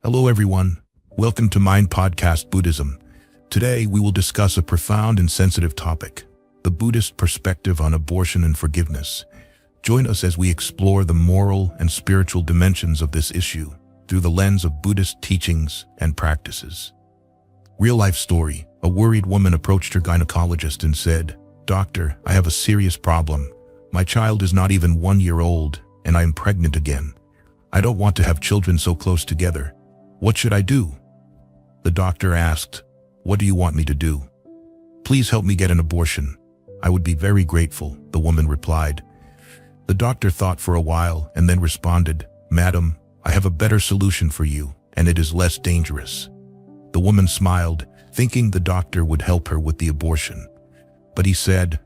Hello everyone, welcome to Mind Podcast Buddhism. Today we will discuss a profound and sensitive topic, the Buddhist perspective on abortion and forgiveness. Join us as we explore the moral and spiritual dimensions of this issue through the lens of Buddhist teachings and practices. Real-life story: a worried woman approached her gynecologist and said, "Doctor, I have a serious problem. My child is not even 1 year old, and I am pregnant again. I don't want to have children so close together. What should I do?" The doctor asked, "What do you want me to do?" "Please help me get an abortion. I would be very grateful," the woman replied. The doctor thought for a while and then responded, "Madam, I have a better solution for you, and it is less dangerous." The woman smiled, thinking the doctor would help her with the abortion. But he said,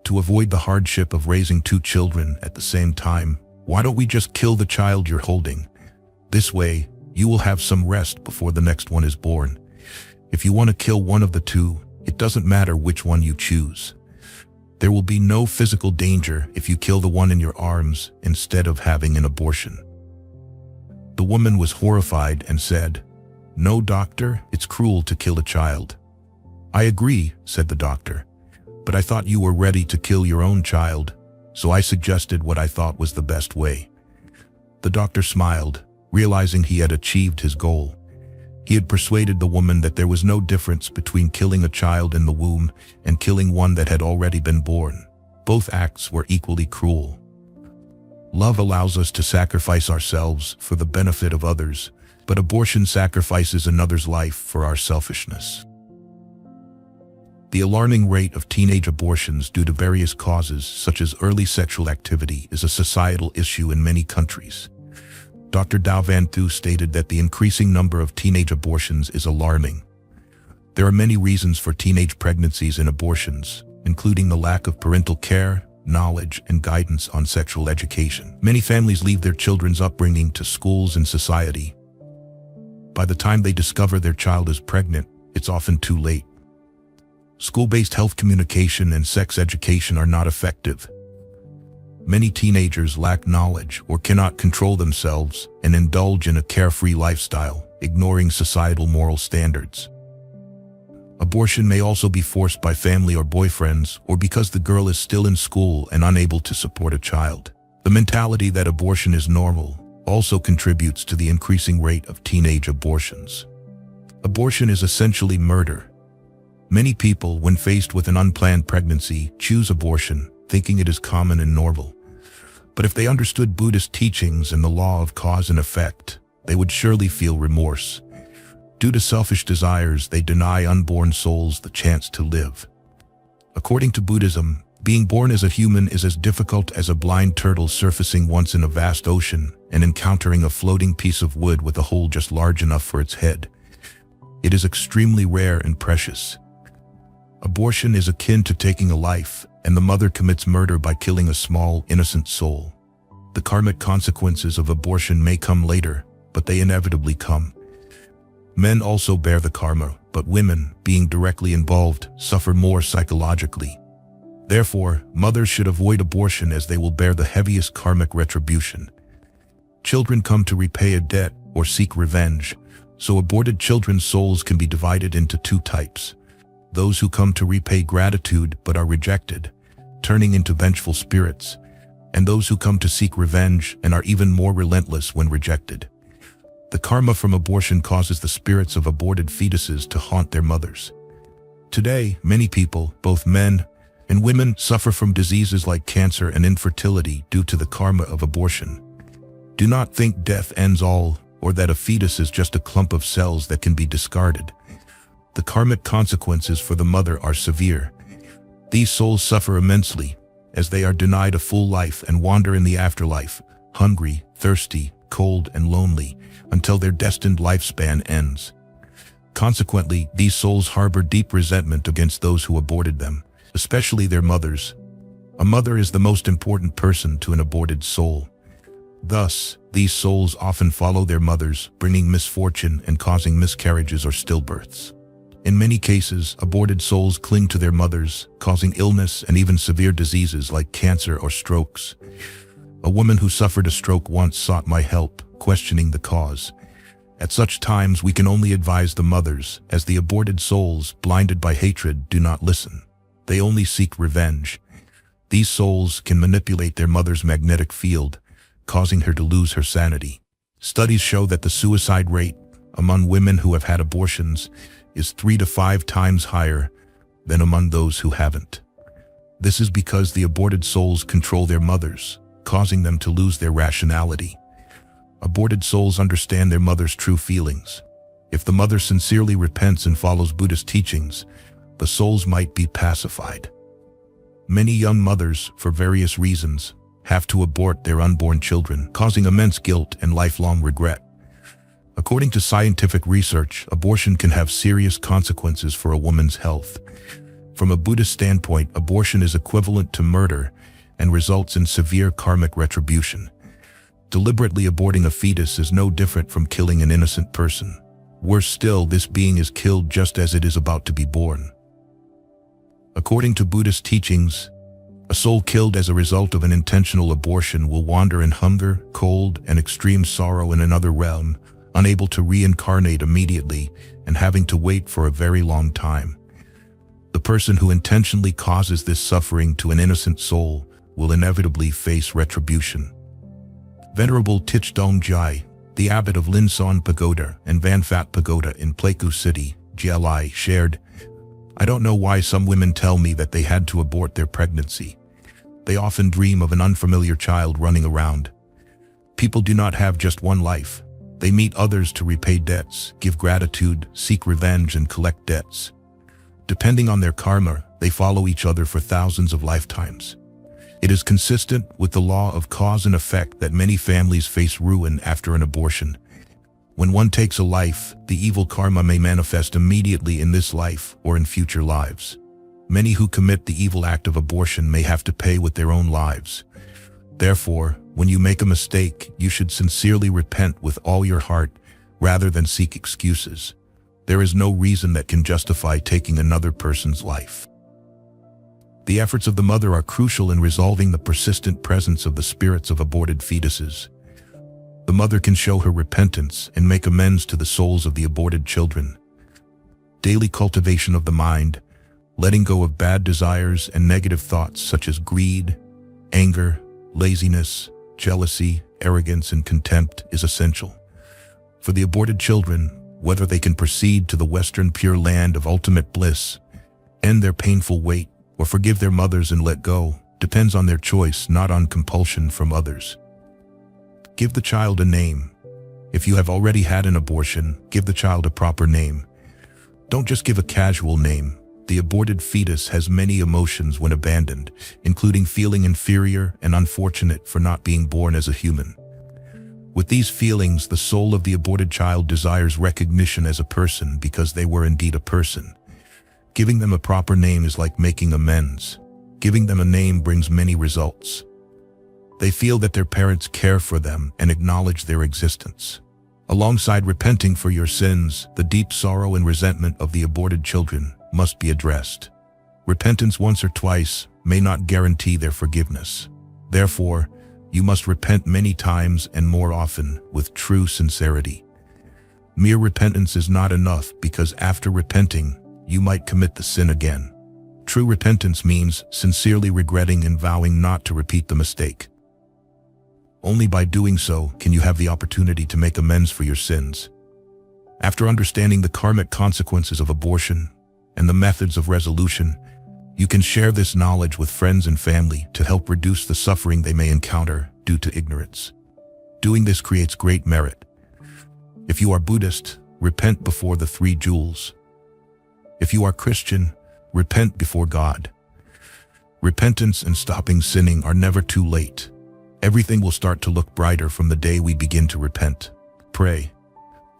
"To avoid the hardship of raising 2 children at the same time, why don't we just kill the child you're holding? This way, you will have some rest before the next one is born. If you want to kill one of the 2, it doesn't matter which one you choose. There will be no physical danger if you kill the one in your arms instead of having an abortion." The woman was horrified and said, "No, doctor, it's cruel to kill a child." "I agree," said the doctor, "but I thought you were ready to kill your own child, so I suggested what I thought was the best way." The doctor smiled, realizing he had achieved his goal. He had persuaded the woman that there was no difference between killing a child in the womb and killing one that had already been born. Both acts were equally cruel. Love allows us to sacrifice ourselves for the benefit of others, but abortion sacrifices another's life for our selfishness. The alarming rate of teenage abortions due to various causes, such as early sexual activity, is a societal issue in many countries. Dr. Dao Van Thu stated that the increasing number of teenage abortions is alarming. There are many reasons for teenage pregnancies and abortions, including the lack of parental care, knowledge, and guidance on sexual education. Many families leave their children's upbringing to schools and society. By the time they discover their child is pregnant, it's often too late. School-based health communication and sex education are not effective. Many teenagers lack knowledge or cannot control themselves and indulge in a carefree lifestyle, ignoring societal moral standards. Abortion may also be forced by family or boyfriends, or because the girl is still in school and unable to support a child. The mentality that abortion is normal also contributes to the increasing rate of teenage abortions. Abortion is essentially murder. Many people, when faced with an unplanned pregnancy, choose abortion, thinking it is common and normal. But if they understood Buddhist teachings and the law of cause and effect, they would surely feel remorse. Due to selfish desires, they deny unborn souls the chance to live. According to Buddhism, being born as a human is as difficult as a blind turtle surfacing once in a vast ocean and encountering a floating piece of wood with a hole just large enough for its head. It is extremely rare and precious. Abortion is akin to taking a life, and the mother commits murder by killing a small, innocent soul. The karmic consequences of abortion may come later, but they inevitably come. Men also bear the karma, but women, being directly involved, suffer more psychologically. Therefore, mothers should avoid abortion as they will bear the heaviest karmic retribution. Children come to repay a debt or seek revenge, so aborted children's souls can be divided into 2 types. Those who come to repay gratitude but are rejected, turning into vengeful spirits, and those who come to seek revenge and are even more relentless when rejected. The karma from abortion causes the spirits of aborted fetuses to haunt their mothers. Today, many people, both men and women, suffer from diseases like cancer and infertility due to the karma of abortion. Do not think death ends all, or that a fetus is just a clump of cells that can be discarded. The karmic consequences for the mother are severe. These souls suffer immensely, as they are denied a full life and wander in the afterlife, hungry, thirsty, cold, and lonely, until their destined lifespan ends. Consequently, these souls harbor deep resentment against those who aborted them, especially their mothers. A mother is the most important person to an aborted soul. Thus, these souls often follow their mothers, bringing misfortune and causing miscarriages or stillbirths. In many cases, aborted souls cling to their mothers, causing illness and even severe diseases like cancer or strokes. A woman who suffered a stroke once sought my help, questioning the cause. At such times, we can only advise the mothers, as the aborted souls, blinded by hatred, do not listen. They only seek revenge. These souls can manipulate their mother's magnetic field, causing her to lose her sanity. Studies show that the suicide rate among women who have had abortions is 3 to 5 times higher than among those who haven't. This is because the aborted souls control their mothers, causing them to lose their rationality. Aborted souls understand their mother's true feelings. If the mother sincerely repents and follows Buddhist teachings, the souls might be pacified. Many young mothers, for various reasons, have to abort their unborn children, causing immense guilt and lifelong regret. According to scientific research, abortion can have serious consequences for a woman's health. From a Buddhist standpoint, abortion is equivalent to murder and results in severe karmic retribution. Deliberately aborting a fetus is no different from killing an innocent person. Worse still, this being is killed just as it is about to be born. According to Buddhist teachings, a soul killed as a result of an intentional abortion will wander in hunger, cold, and extreme sorrow in another realm, unable to reincarnate immediately and having to wait for a very long time. The person who intentionally causes this suffering to an innocent soul will inevitably face retribution. Venerable Thich Dong Jai, the abbot of Lin Son Pagoda and Van Phat Pagoda in Pleiku City, GLI, shared, "I don't know why some women tell me that they had to abort their pregnancy. They often dream of an unfamiliar child running around. People do not have just one life. They meet others to repay debts, give gratitude, seek revenge, and collect debts. Depending on their karma, they follow each other for thousands of lifetimes. It is consistent with the law of cause and effect that many families face ruin after an abortion. When one takes a life, the evil karma may manifest immediately in this life or in future lives. Many who commit the evil act of abortion may have to pay with their own lives. Therefore, when you make a mistake, you should sincerely repent with all your heart rather than seek excuses. There is no reason that can justify taking another person's life." The efforts of the mother are crucial in resolving the persistent presence of the spirits of aborted fetuses. The mother can show her repentance and make amends to the souls of the aborted children. Daily cultivation of the mind, letting go of bad desires and negative thoughts such as greed, anger, laziness, jealousy, arrogance, and contempt is essential. For the aborted children, whether they can proceed to the Western Pure Land of ultimate bliss, end their painful wait, or forgive their mothers and let go, depends on their choice, not on compulsion from others. Give the child a name. If you have already had an abortion, give the child a proper name. Don't just give a casual name. The aborted fetus has many emotions when abandoned, including feeling inferior and unfortunate for not being born as a human. With these feelings, the soul of the aborted child desires recognition as a person because they were indeed a person. Giving them a proper name is like making amends. Giving them a name brings many results. They feel that their parents care for them and acknowledge their existence. Alongside repenting for your sins, the deep sorrow and resentment of the aborted children must be addressed. Repentance once or twice may not guarantee their forgiveness. Therefore, you must repent many times and more often with true sincerity. Mere repentance is not enough because after repenting, you might commit the sin again. True repentance means sincerely regretting and vowing not to repeat the mistake. Only by doing so can you have the opportunity to make amends for your sins. After understanding the karmic consequences of abortion and the methods of resolution, you can share this knowledge with friends and family to help reduce the suffering they may encounter due to ignorance. Doing this creates great merit. If you are Buddhist, repent before the 3 jewels. If you are Christian, repent before God. Repentance and stopping sinning are never too late. Everything will start to look brighter from the day we begin to repent. Pray.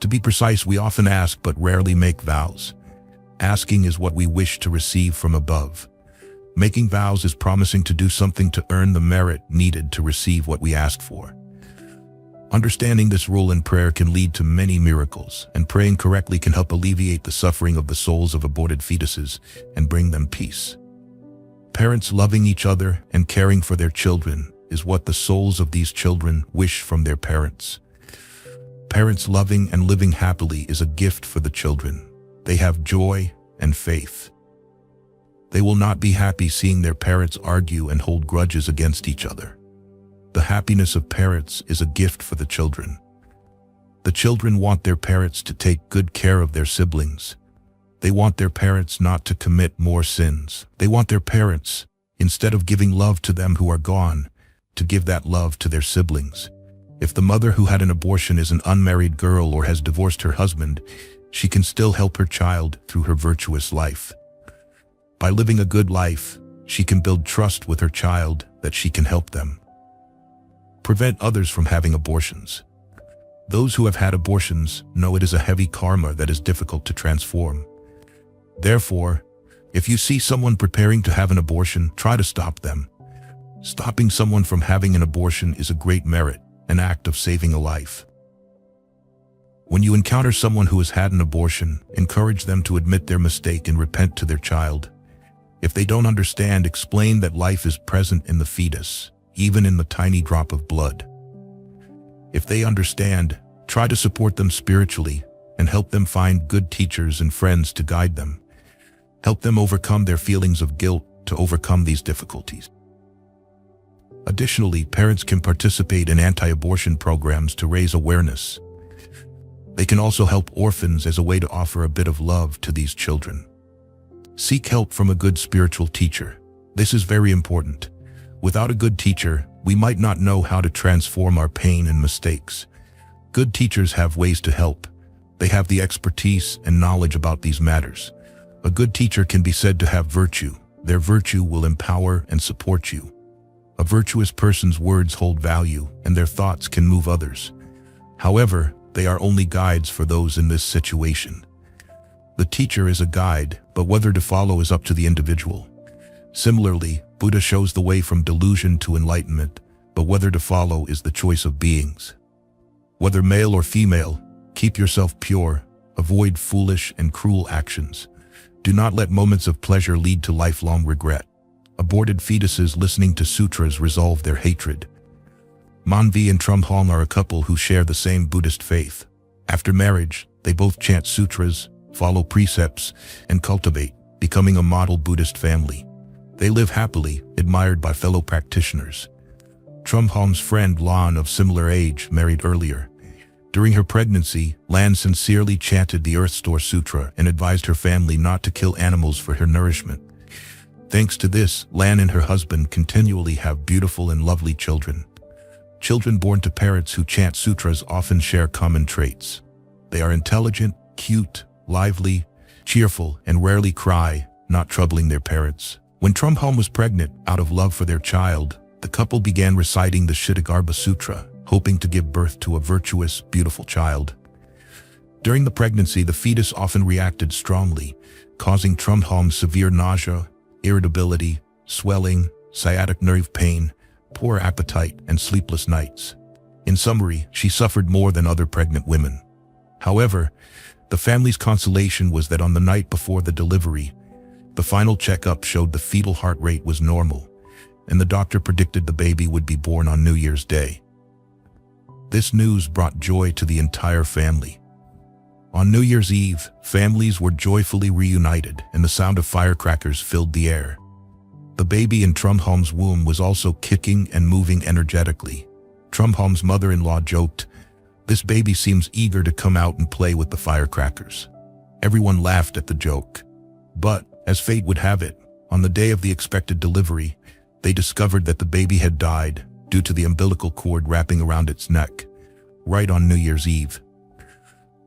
To be precise, we often ask but rarely make vows. Asking is what we wish to receive from above. Making vows is promising to do something to earn the merit needed to receive what we ask for. Understanding this rule in prayer can lead to many miracles, and praying correctly can help alleviate the suffering of the souls of aborted fetuses and bring them peace. Parents loving each other and caring for their children is what the souls of these children wish from their parents. Parents loving and living happily is a gift for the children. They have joy and faith. They will not be happy seeing their parents argue and hold grudges against each other. The happiness of parents is a gift for the children. The children want their parents to take good care of their siblings. They want their parents not to commit more sins. They want their parents, instead of giving love to them who are gone, to give that love to their siblings. If the mother who had an abortion is an unmarried girl or has divorced her husband, she can still help her child through her virtuous life. By living a good life, she can build trust with her child that she can help them. Prevent others from having abortions. Those who have had abortions know it is a heavy karma that is difficult to transform. Therefore, if you see someone preparing to have an abortion, try to stop them. Stopping someone from having an abortion is a great merit, an act of saving a life. When you encounter someone who has had an abortion, encourage them to admit their mistake and repent to their child. If they don't understand, explain that life is present in the fetus, even in the tiny drop of blood. If they understand, try to support them spiritually and help them find good teachers and friends to guide them. Help them overcome their feelings of guilt to overcome these difficulties. Additionally, parents can participate in anti-abortion programs to raise awareness. They can also help orphans as a way to offer a bit of love to these children. Seek help from a good spiritual teacher. This is very important. Without a good teacher, we might not know how to transform our pain and mistakes. Good teachers have ways to help. They have the expertise and knowledge about these matters. A good teacher can be said to have virtue. Their virtue will empower and support you. A virtuous person's words hold value, and their thoughts can move others. However, they are only guides for those in this situation. The teacher is a guide, but whether to follow is up to the individual. Similarly, Buddha shows the way from delusion to enlightenment, but whether to follow is the choice of beings. Whether male or female, keep yourself pure, avoid foolish and cruel actions. Do not let moments of pleasure lead to lifelong regret. Aborted fetuses listening to sutras resolve their hatred. Manvi and Trumhong are a couple who share the same Buddhist faith. After marriage, they both chant sutras, follow precepts, and cultivate, becoming a model Buddhist family. They live happily, admired by fellow practitioners. Trumhong's friend Lan, of similar age, married earlier. During her pregnancy, Lan sincerely chanted the Earth Store Sutra and advised her family not to kill animals for her nourishment. Thanks to this, Lan and her husband continually have beautiful and lovely children. Children born to parents who chant sutras often share common traits. They are intelligent, cute, lively, cheerful, and rarely cry, not troubling their parents. When Trumhong was pregnant, out of love for their child, the couple began reciting the Kshitigarbha Sutra, hoping to give birth to a virtuous, beautiful child. During the pregnancy, the fetus often reacted strongly, causing Trumhong severe nausea, irritability, swelling, sciatic nerve pain, poor appetite, and sleepless nights. In summary, she suffered more than other pregnant women. However, the family's consolation was that on the night before the delivery, the final checkup showed the fetal heart rate was normal, and the doctor predicted the baby would be born on New Year's Day. This news brought joy to the entire family. On New Year's Eve, families were joyfully reunited, and the sound of firecrackers filled the air. The baby in Trumhong's womb was also kicking and moving energetically. Trumhong's mother-in-law joked, "This baby seems eager to come out and play with the firecrackers." Everyone laughed at the joke. But, as fate would have it, on the day of the expected delivery, they discovered that the baby had died due to the umbilical cord wrapping around its neck, right on New Year's Eve.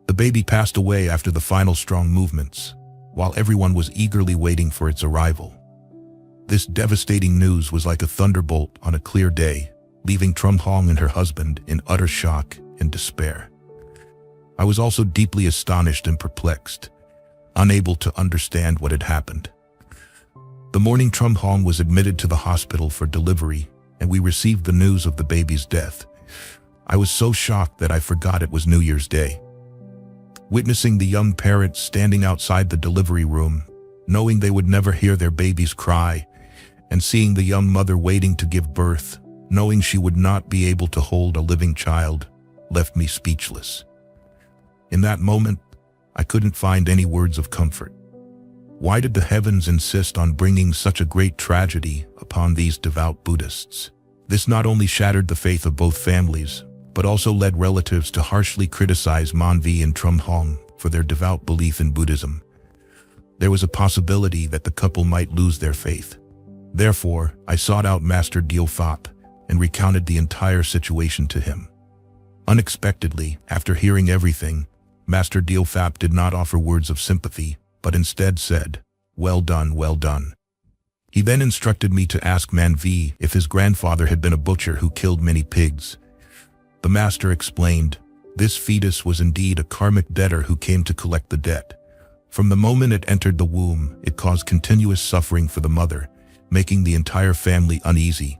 The baby passed away after the final strong movements, while everyone was eagerly waiting for its arrival. This devastating news was like a thunderbolt on a clear day, leaving Trumhong and her husband in utter shock and despair. I was also deeply astonished and perplexed, unable to understand what had happened. The morning Trumhong was admitted to the hospital for delivery, and we received the news of the baby's death. I was so shocked that I forgot it was New Year's Day. Witnessing the young parents standing outside the delivery room, knowing they would never hear their baby's cry, and seeing the young mother waiting to give birth, knowing she would not be able to hold a living child, left me speechless. In that moment, I couldn't find any words of comfort. Why did the heavens insist on bringing such a great tragedy upon these devout Buddhists? This not only shattered the faith of both families, but also led relatives to harshly criticize Manvi and Trum Hong for their devout belief in Buddhism. There was a possibility that the couple might lose their faith. Therefore, I sought out Master Dio Phap and recounted the entire situation to him. Unexpectedly, after hearing everything, Master Dio Phap did not offer words of sympathy, but instead said, "Well done, well done." He then instructed me to ask Manvi if his grandfather had been a butcher who killed many pigs. The master explained, this fetus was indeed a karmic debtor who came to collect the debt. From the moment it entered the womb, it caused continuous suffering for the mother, making the entire family uneasy.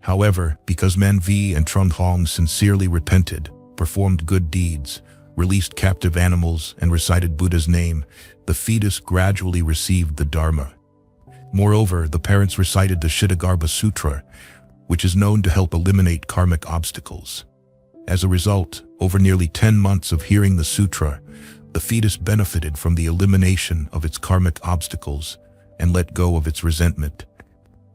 However, because Manvi and Trum Hong sincerely repented, performed good deeds, released captive animals, and recited Buddha's name, the fetus gradually received the Dharma. Moreover, the parents recited the Shittagarbha Sutra, which is known to help eliminate karmic obstacles. As a result, over nearly 10 months of hearing the sutra, the fetus benefited from the elimination of its karmic obstacles and let go of its resentment.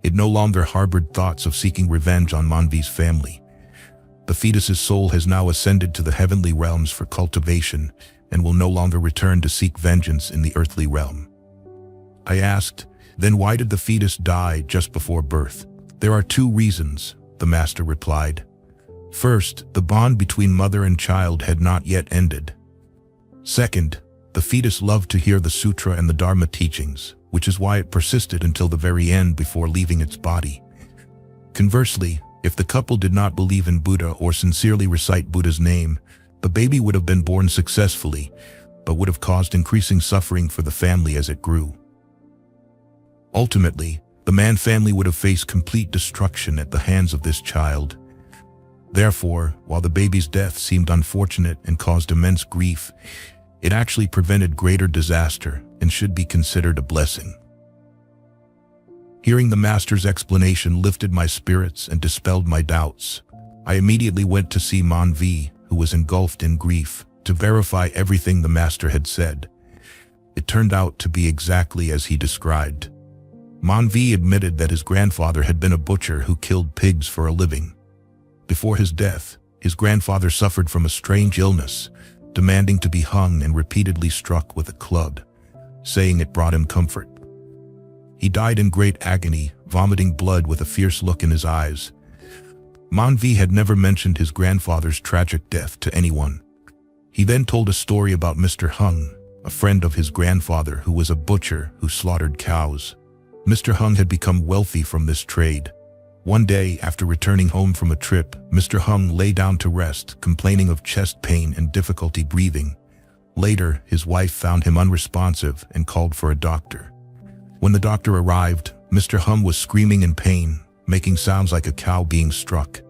It no longer harbored thoughts of seeking revenge on Manvi's family. The fetus's soul has now ascended to the heavenly realms for cultivation and will no longer return to seek vengeance in the earthly realm. I asked, then why did the fetus die just before birth? There are 2 reasons, the master replied. First, the bond between mother and child had not yet ended. Second, the fetus loved to hear the sutra and the Dharma teachings, which is why it persisted until the very end before leaving its body. Conversely, if the couple did not believe in Buddha or sincerely recite Buddha's name, the baby would have been born successfully, but would have caused increasing suffering for the family as it grew. Ultimately, the Mann family would have faced complete destruction at the hands of this child. Therefore, while the baby's death seemed unfortunate and caused immense grief, it actually prevented greater disaster and should be considered a blessing. Hearing the master's explanation lifted my spirits and dispelled my doubts. I immediately went to see Manvi, who was engulfed in grief, to verify everything the master had said. It turned out to be exactly as he described. Manvi admitted that his grandfather had been a butcher who killed pigs for a living. Before his death, his grandfather suffered from a strange illness, demanding to be hung and repeatedly struck with a club, saying it brought him comfort. He died in great agony, vomiting blood with a fierce look in his eyes. Manvi had never mentioned his grandfather's tragic death to anyone. He then told a story about Mr. Hung, a friend of his grandfather who was a butcher who slaughtered cows. Mr. Hung had become wealthy from this trade. One day, after returning home from a trip, Mr. Hung lay down to rest, complaining of chest pain and difficulty breathing. Later, his wife found him unresponsive and called for a doctor. When the doctor arrived, Mr. Hung was screaming in pain, making sounds like a cow being struck.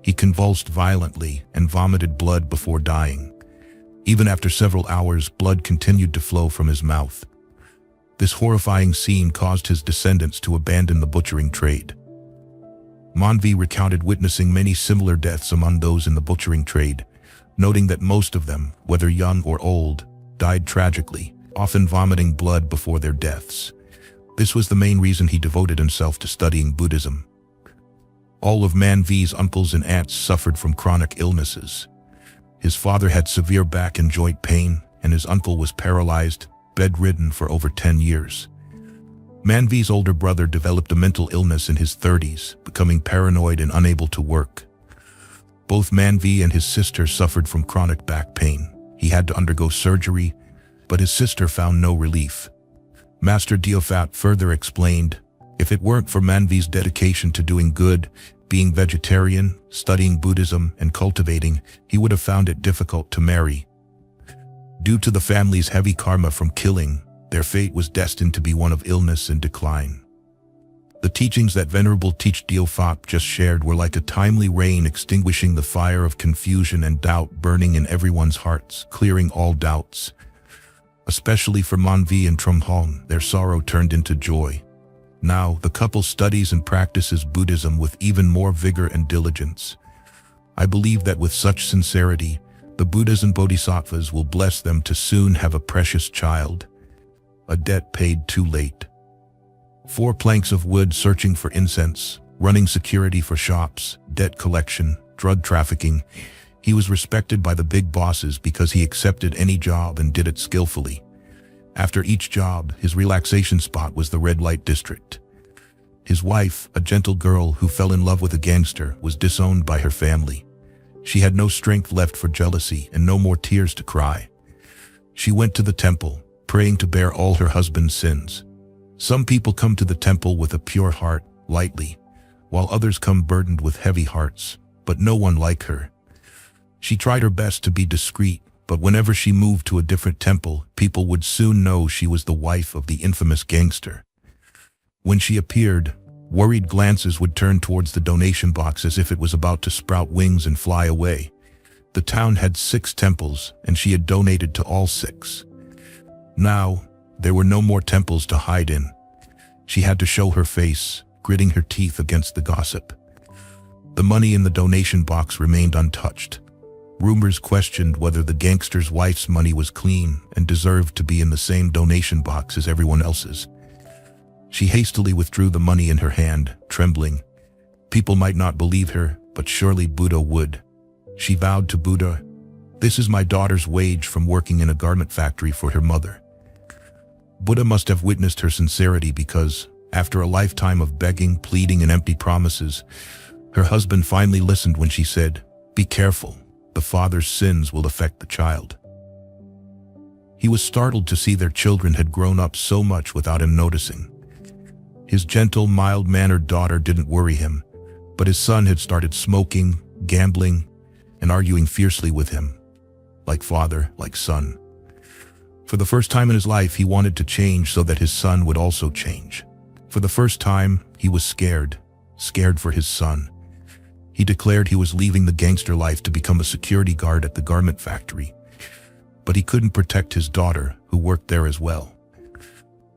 He convulsed violently and vomited blood before dying. Even after several hours, blood continued to flow from his mouth. This horrifying scene caused his descendants to abandon the butchering trade. Manvi recounted witnessing many similar deaths among those in the butchering trade, noting that most of them, whether young or old, died tragically, often vomiting blood before their deaths. This was the main reason he devoted himself to studying Buddhism. All of Manvi's uncles and aunts suffered from chronic illnesses. His father had severe back and joint pain, and his uncle was paralyzed, bedridden for over 10 years. Manvi's older brother developed a mental illness in his 30s, becoming paranoid and unable to work. Both Manvi and his sister suffered from chronic back pain. He had to undergo surgery, but his sister found no relief. Master Dio Phap further explained, if it weren't for Manvi's dedication to doing good, being vegetarian, studying Buddhism, and cultivating, he would have found it difficult to marry. Due to the family's heavy karma from killing, their fate was destined to be one of illness and decline. The teachings that Venerable Teacher Dio Phap just shared were like a timely rain extinguishing the fire of confusion and doubt burning in everyone's hearts, clearing all doubts. Especially for Manvi and Trum Hong, their sorrow turned into joy. Now, the couple studies and practices Buddhism with even more vigor and diligence. I believe that with such sincerity, The Buddhas and Bodhisattvas will bless them to soon have a precious child. A debt paid too late. 4 planks of wood searching for incense, running security for shops, debt collection, drug trafficking. He was respected by the big bosses because he accepted any job and did it skillfully. After each job, his relaxation spot was the red light district. His wife, a gentle girl who fell in love with a gangster, was disowned by her family. She had no strength left for jealousy and no more tears to cry. She went to the temple, praying to bear all her husband's sins. Some people come to the temple with a pure heart, lightly, while others come burdened with heavy hearts, but no one like her. She tried her best to be discreet, but whenever she moved to a different temple, people would soon know she was the wife of the infamous gangster. When she appeared, worried glances would turn towards the donation box as if it was about to sprout wings and fly away. The town had 6 temples, and she had donated to all 6. Now, there were no more temples to hide in. She had to show her face, gritting her teeth against the gossip. The money in the donation box remained untouched. Rumors questioned whether the gangster's wife's money was clean and deserved to be in the same donation box as everyone else's. She hastily withdrew the money in her hand, trembling. People might not believe her, but surely Buddha would. She vowed to Buddha, "This is my daughter's wage from working in a garment factory for her mother." Buddha must have witnessed her sincerity because, after a lifetime of begging, pleading, and empty promises, her husband finally listened when she said, "Be careful. The father's sins will affect the child." He was startled to see their children had grown up so much without him noticing. His gentle, mild-mannered daughter didn't worry him, but his son had started smoking, gambling, and arguing fiercely with him. Like father, like son. For the first time in his life, he wanted to change so that his son would also change. For the first time, he was scared for his son. He declared he was leaving the gangster life to become a security guard at the garment factory. But he couldn't protect his daughter, who worked there as well.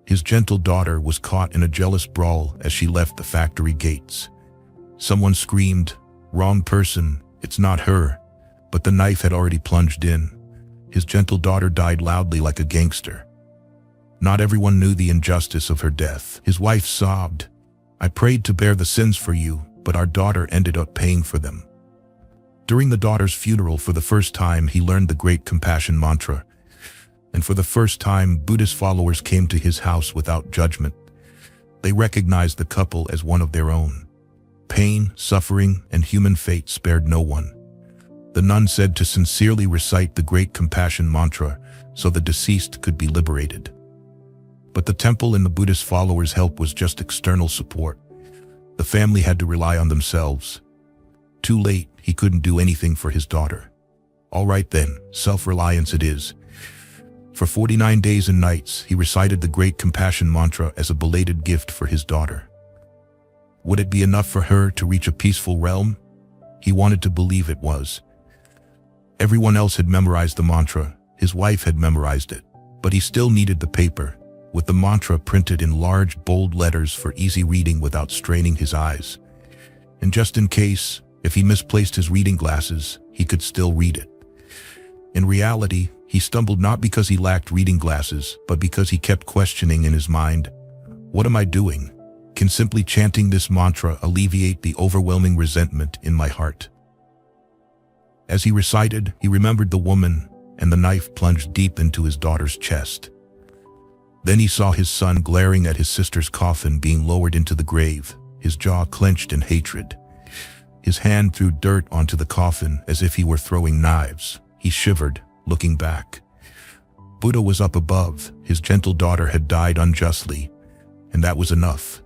His gentle daughter was caught in a jealous brawl as she left the factory gates. Someone screamed, "Wrong person, it's not her," but the knife had already plunged in. His gentle daughter died loudly like a gangster. Not everyone knew the injustice of her death. His wife sobbed, "I prayed to bear the sins for you, but our daughter ended up paying for them." During the daughter's funeral, for the first time, he learned the great compassion mantra. And for the first time, Buddhist followers came to his house without judgment. They recognized the couple as one of their own. Pain, suffering, and human fate spared no one. The nun said to sincerely recite the great compassion mantra so the deceased could be liberated. But the temple and the Buddhist followers' help was just external support. The family had to rely on themselves. Too late, he couldn't do anything for his daughter. All right then, self-reliance it is. For 49 days and nights, he recited the great compassion mantra as a belated gift for his daughter. Would it be enough for her to reach a peaceful realm? He wanted to believe it was. Everyone else had memorized the mantra, his wife had memorized it, but he still needed the paper, with the mantra printed in large, bold letters for easy reading without straining his eyes. And just in case, if he misplaced his reading glasses, he could still read it. In reality, he stumbled not because he lacked reading glasses, but because he kept questioning in his mind, "What am I doing? Can simply chanting this mantra alleviate the overwhelming resentment in my heart?" As he recited, he remembered the woman, and the knife plunged deep into his daughter's chest. Then he saw his son glaring at his sister's coffin being lowered into the grave, his jaw clenched in hatred. His hand threw dirt onto the coffin as if he were throwing knives. He shivered, looking back. Buddha was up above. His gentle daughter had died unjustly, and that was enough.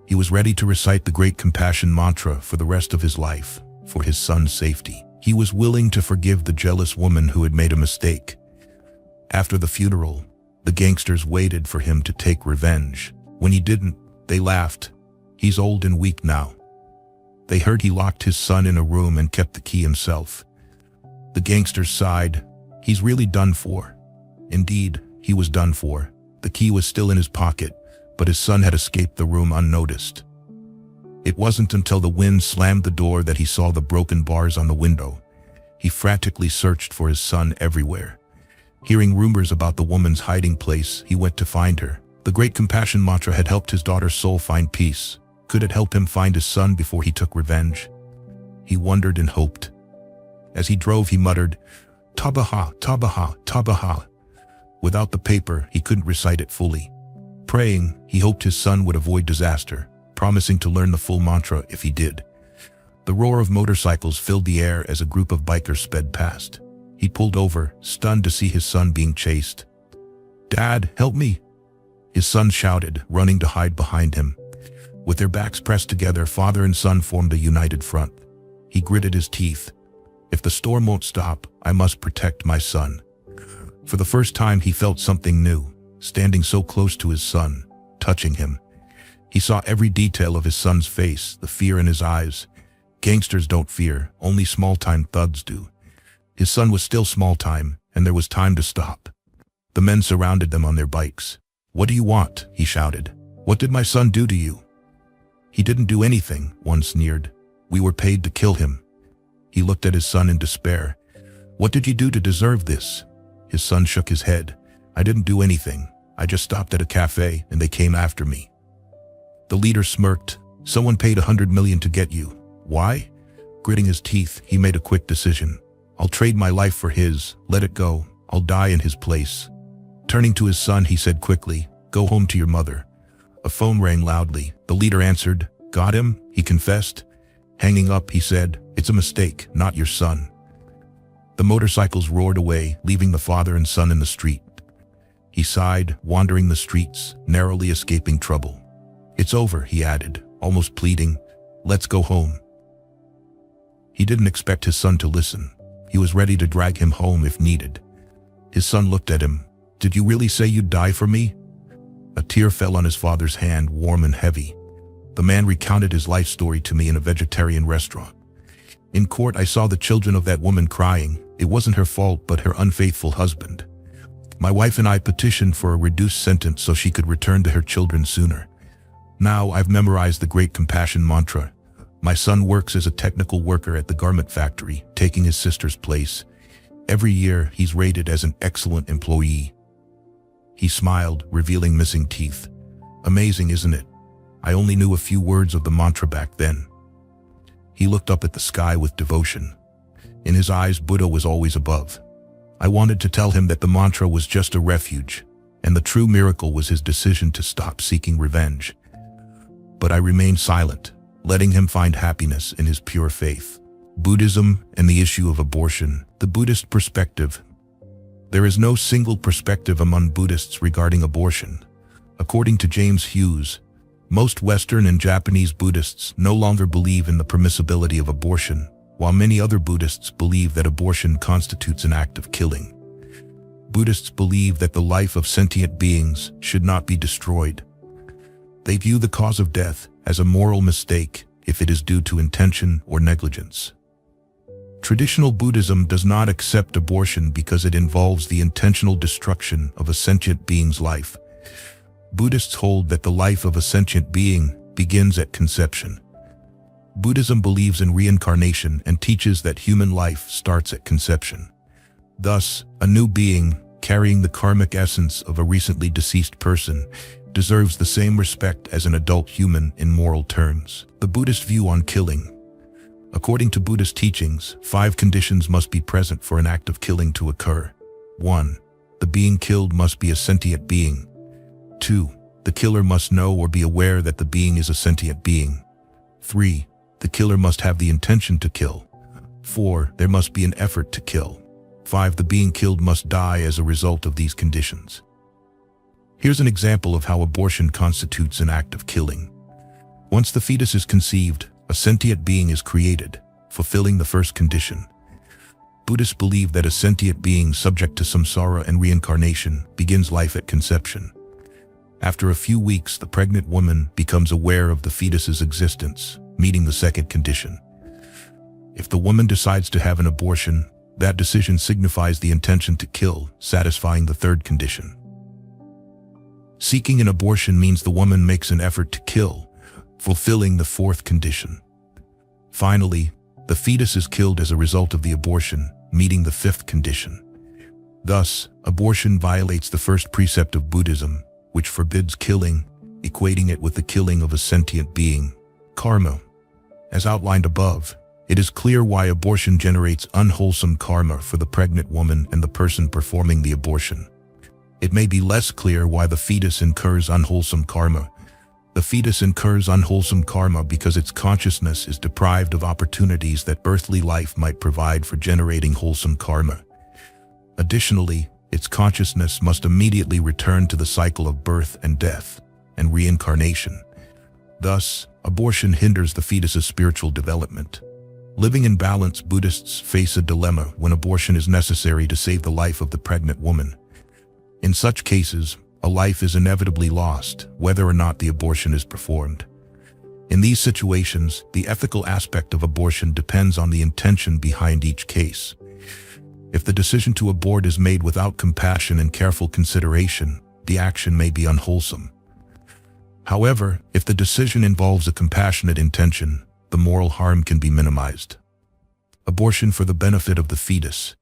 He was ready to recite the great compassion mantra for the rest of his life, for his son's safety. He was willing to forgive the jealous woman who had made a mistake. After the funeral, the gangsters waited for him to take revenge. When he didn't, they laughed. He's old and weak now. They heard he locked his son in a room and kept the key himself. The gangsters sighed. He's really done for. Indeed, he was done for. The key was still in his pocket, but his son had escaped the room unnoticed. It wasn't until the wind slammed the door that he saw the broken bars on the window. He frantically searched for his son everywhere. Hearing rumors about the woman's hiding place, he went to find her. The great compassion mantra had helped his daughter's soul find peace. Could it help him find his son before he took revenge? He wondered and hoped. As he drove, he muttered, "Tabaha, Tabaha, Tabaha." Without the paper, he couldn't recite it fully. Praying, he hoped his son would avoid disaster, promising to learn the full mantra if he did. The roar of motorcycles filled the air as a group of bikers sped past. He pulled over, stunned to see his son being chased. "Dad, help me!" his son shouted, running to hide behind him. With their backs pressed together, father and son formed a united front. He gritted his teeth. "If the storm won't stop, I must protect my son." For the first time, he felt something new, standing so close to his son, touching him. He saw every detail of his son's face, the fear in his eyes. Gangsters don't fear, only small-time thugs do. His son was still small-time, and there was time to stop. The men surrounded them on their bikes. "What do you want?" he shouted. "What did my son do to you?" "He didn't do anything," one sneered. "We were paid to kill him." He looked at his son in despair. "What did you do to deserve this?" His son shook his head. "I didn't do anything. I just stopped at a cafe and they came after me." The leader smirked. "Someone paid $100 million to get you. Why?" Gritting his teeth, he made a quick decision. "I'll trade my life for his. Let it go. I'll die in his place." Turning to his son, he said quickly, "Go home to your mother." A phone rang loudly. The leader answered. "Got him?" he confessed. Hanging up, he said, "It's a mistake, not your son." The motorcycles roared away, leaving the father and son in the street. He sighed, wandering the streets, narrowly escaping trouble. "It's over," he added, almost pleading. "Let's go home." He didn't expect his son to listen. He was ready to drag him home if needed. His son looked at him. "Did you really say you'd die for me?" A tear fell on his father's hand, warm and heavy. "The man recounted his life story to me in a vegetarian restaurant. In court, I saw the children of that woman crying. It wasn't her fault, but her unfaithful husband. My wife and I petitioned for a reduced sentence so she could return to her children sooner. Now I've memorized the great compassion mantra. My son works as a technical worker at the garment factory, taking his sister's place. Every year, he's rated as an excellent employee." He smiled, revealing missing teeth. "Amazing, isn't it? I only knew a few words of the mantra back then." He looked up at the sky with devotion. In his eyes, Buddha was always above. I wanted to tell him that the mantra was just a refuge, and the true miracle was his decision to stop seeking revenge. But I remained silent, letting him find happiness in his pure faith. Buddhism and the issue of abortion, the Buddhist perspective. There is no single perspective among Buddhists regarding abortion. According to James Hughes, most Western and Japanese Buddhists no longer believe in the permissibility of abortion, while many other Buddhists believe that abortion constitutes an act of killing. Buddhists believe that the life of sentient beings should not be destroyed. They view the cause of death as a moral mistake if it is due to intention or negligence. Traditional Buddhism does not accept abortion because it involves the intentional destruction of a sentient being's life. Buddhists hold that the life of a sentient being begins at conception. Buddhism believes in reincarnation and teaches that human life starts at conception. Thus, a new being, carrying the karmic essence of a recently deceased person, deserves the same respect as an adult human in moral terms. The Buddhist view on killing. According to Buddhist teachings, 5 conditions must be present for an act of killing to occur. 1. The being killed must be a sentient being. 2. The killer must know or be aware that the being is a sentient being. 3. The killer must have the intention to kill. 4. There must be an effort to kill. 5. The being killed must die as a result of these conditions. Here's an example of how abortion constitutes an act of killing. Once the fetus is conceived, a sentient being is created, fulfilling the first condition. Buddhists believe that a sentient being subject to samsara and reincarnation begins life at conception. After a few weeks, the pregnant woman becomes aware of the fetus's existence, meeting the second condition. If the woman decides to have an abortion, that decision signifies the intention to kill, satisfying the third condition. Seeking an abortion means the woman makes an effort to kill, fulfilling the fourth condition. Finally, The fetus is killed as a result of the abortion, meeting the fifth condition. Thus, abortion violates the first precept of Buddhism, which forbids killing, equating it with the killing of a sentient being, karma. As outlined above, it is clear why abortion generates unwholesome karma for the pregnant woman and the person performing the abortion. It may be less clear why the fetus incurs unwholesome karma. The fetus incurs unwholesome karma because its consciousness is deprived of opportunities that earthly life might provide for generating wholesome karma. Additionally, its consciousness must immediately return to the cycle of birth and death and reincarnation. Thus, abortion hinders the fetus's spiritual development. Living in balance, Buddhists face a dilemma when abortion is necessary to save the life of the pregnant woman. In such cases, a life is inevitably lost, whether or not the abortion is performed. In these situations, the ethical aspect of abortion depends on the intention behind each case. If the decision to abort is made without compassion and careful consideration, the action may be unwholesome. However, if the decision involves a compassionate intention, the moral harm can be minimized. Abortion for the benefit of the fetus.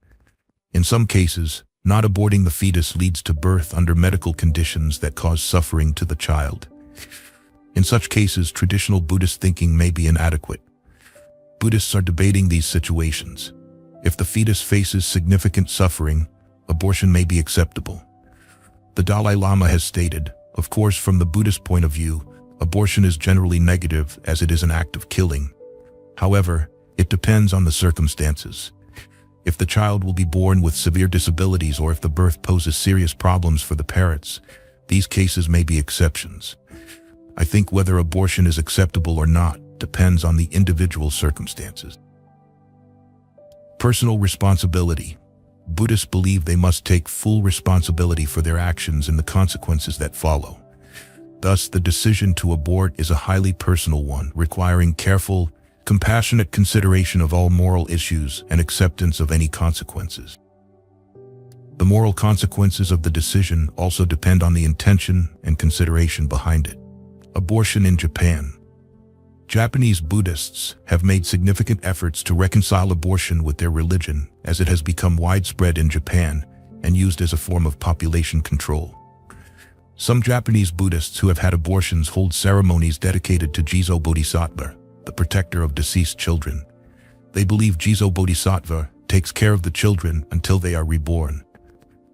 In some cases, not aborting the fetus leads to birth under medical conditions that cause suffering to the child. In such cases, traditional Buddhist thinking may be inadequate. Buddhists are debating these situations. If the fetus faces significant suffering, abortion may be acceptable. The Dalai Lama has stated, of course, from the Buddhist point of view, abortion is generally negative as it is an act of killing. However, it depends on the circumstances. If the child will be born with severe disabilities or if the birth poses serious problems for the parents, these cases may be exceptions. I think whether abortion is acceptable or not depends on the individual circumstances. Personal responsibility. Buddhists believe they must take full responsibility for their actions and the consequences that follow. Thus, the decision to abort is a highly personal one, requiring careful, compassionate consideration of all moral issues and acceptance of any consequences. The moral consequences of the decision also depend on the intention and consideration behind it. Abortion in Japan. Japanese Buddhists have made significant efforts to reconcile abortion with their religion, as it has become widespread in Japan and used as a form of population control. Some Japanese Buddhists who have had abortions hold ceremonies dedicated to Jizo Bodhisattva, the protector of deceased children. They believe Jizo Bodhisattva takes care of the children until they are reborn.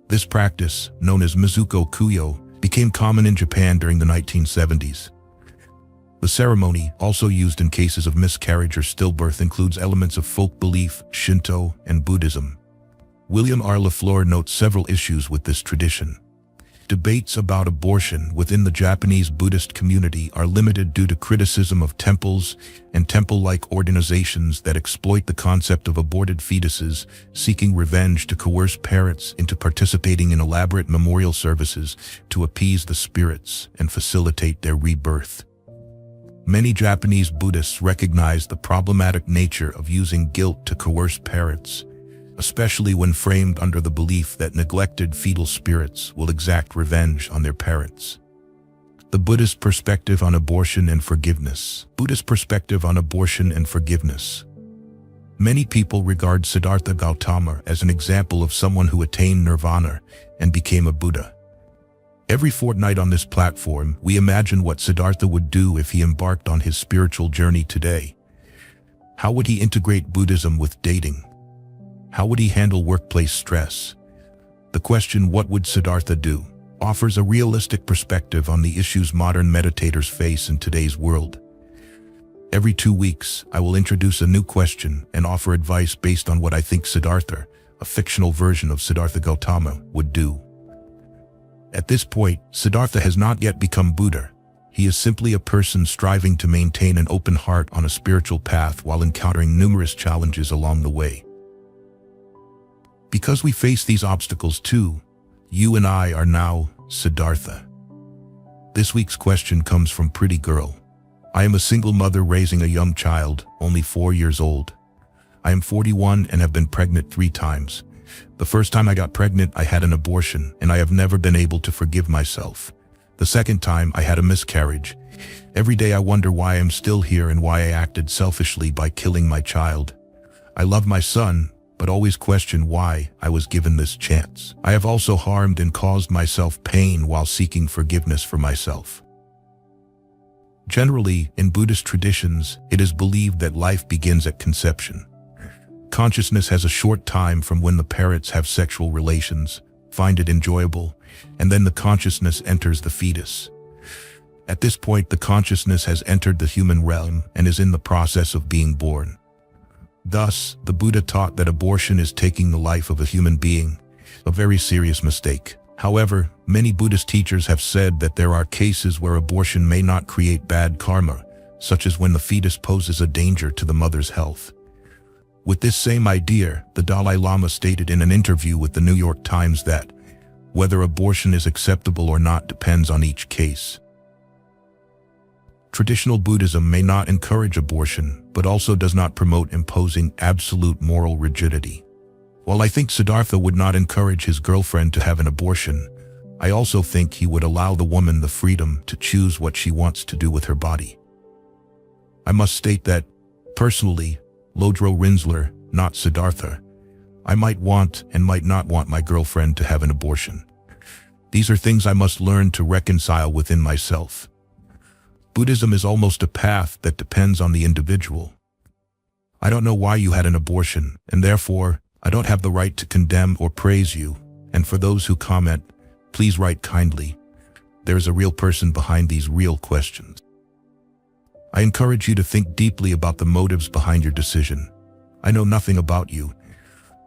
This practice, known as Mizuko Kuyo, became common in Japan during the 1970s. The ceremony, also used in cases of miscarriage or stillbirth, includes elements of folk belief, Shinto, and Buddhism. William R. LaFleur notes several issues with this tradition. Debates about abortion within the Japanese Buddhist community are limited due to criticism of temples and temple-like organizations that exploit the concept of aborted fetuses, seeking revenge to coerce parents into participating in elaborate memorial services to appease the spirits and facilitate their rebirth. Many Japanese Buddhists recognize the problematic nature of using guilt to coerce parents, especially when framed under the belief that neglected fetal spirits will exact revenge on their parents. The Buddhist perspective on abortion and forgiveness. Buddhist perspective on abortion and forgiveness. Many people regard Siddhartha Gautama as an example of someone who attained nirvana and became a Buddha. Every fortnight on this platform, we imagine what Siddhartha would do if he embarked on his spiritual journey today. How would he integrate Buddhism with dating? How would he handle workplace stress? The question, "What would Siddhartha do?" offers a realistic perspective on the issues modern meditators face in today's world. Every 2 weeks, I will introduce a new question and offer advice based on what I think Siddhartha, a fictional version of Siddhartha Gautama, would do. At this point, Siddhartha has not yet become Buddha. He is simply a person striving to maintain an open heart on a spiritual path while encountering numerous challenges along the way. Because we face these obstacles too, you and I are now Siddhartha. This week's question comes from Pretty Girl. I am a single mother raising a young child, only 4 years old. I am 41 and have been pregnant 3 times. The first time I got pregnant, I had an abortion, and I have never been able to forgive myself. The second time, I had a miscarriage. Every day I wonder why I'm still here and why I acted selfishly by killing my child. I love my son, but always question why I was given this chance. I have also harmed and caused myself pain while seeking forgiveness for myself. Generally, in Buddhist traditions, it is believed that life begins at conception. Consciousness has a short time from when the parents have sexual relations, find it enjoyable, and then the consciousness enters the fetus. At this point, the consciousness has entered the human realm and is in the process of being born. Thus, the Buddha taught that abortion is taking the life of a human being, a very serious mistake. However, many Buddhist teachers have said that there are cases where abortion may not create bad karma, such as when the fetus poses a danger to the mother's health. With this same idea, the Dalai Lama stated in an interview with the New York Times that whether abortion is acceptable or not depends on each case. Traditional Buddhism may not encourage abortion, but also does not promote imposing absolute moral rigidity. While I think Siddhartha would not encourage his girlfriend to have an abortion, I also think he would allow the woman the freedom to choose what she wants to do with her body. I must state that, personally, Lodro Rinsler, not Siddhartha, I might want and might not want my girlfriend to have an abortion. These are things I must learn to reconcile within myself. Buddhism is almost a path that depends on the individual. I don't know why you had an abortion, and therefore, I don't have the right to condemn or praise you, and for those who comment, please write kindly. There is a real person behind these real questions. I encourage you to think deeply about the motives behind your decision. I know nothing about you,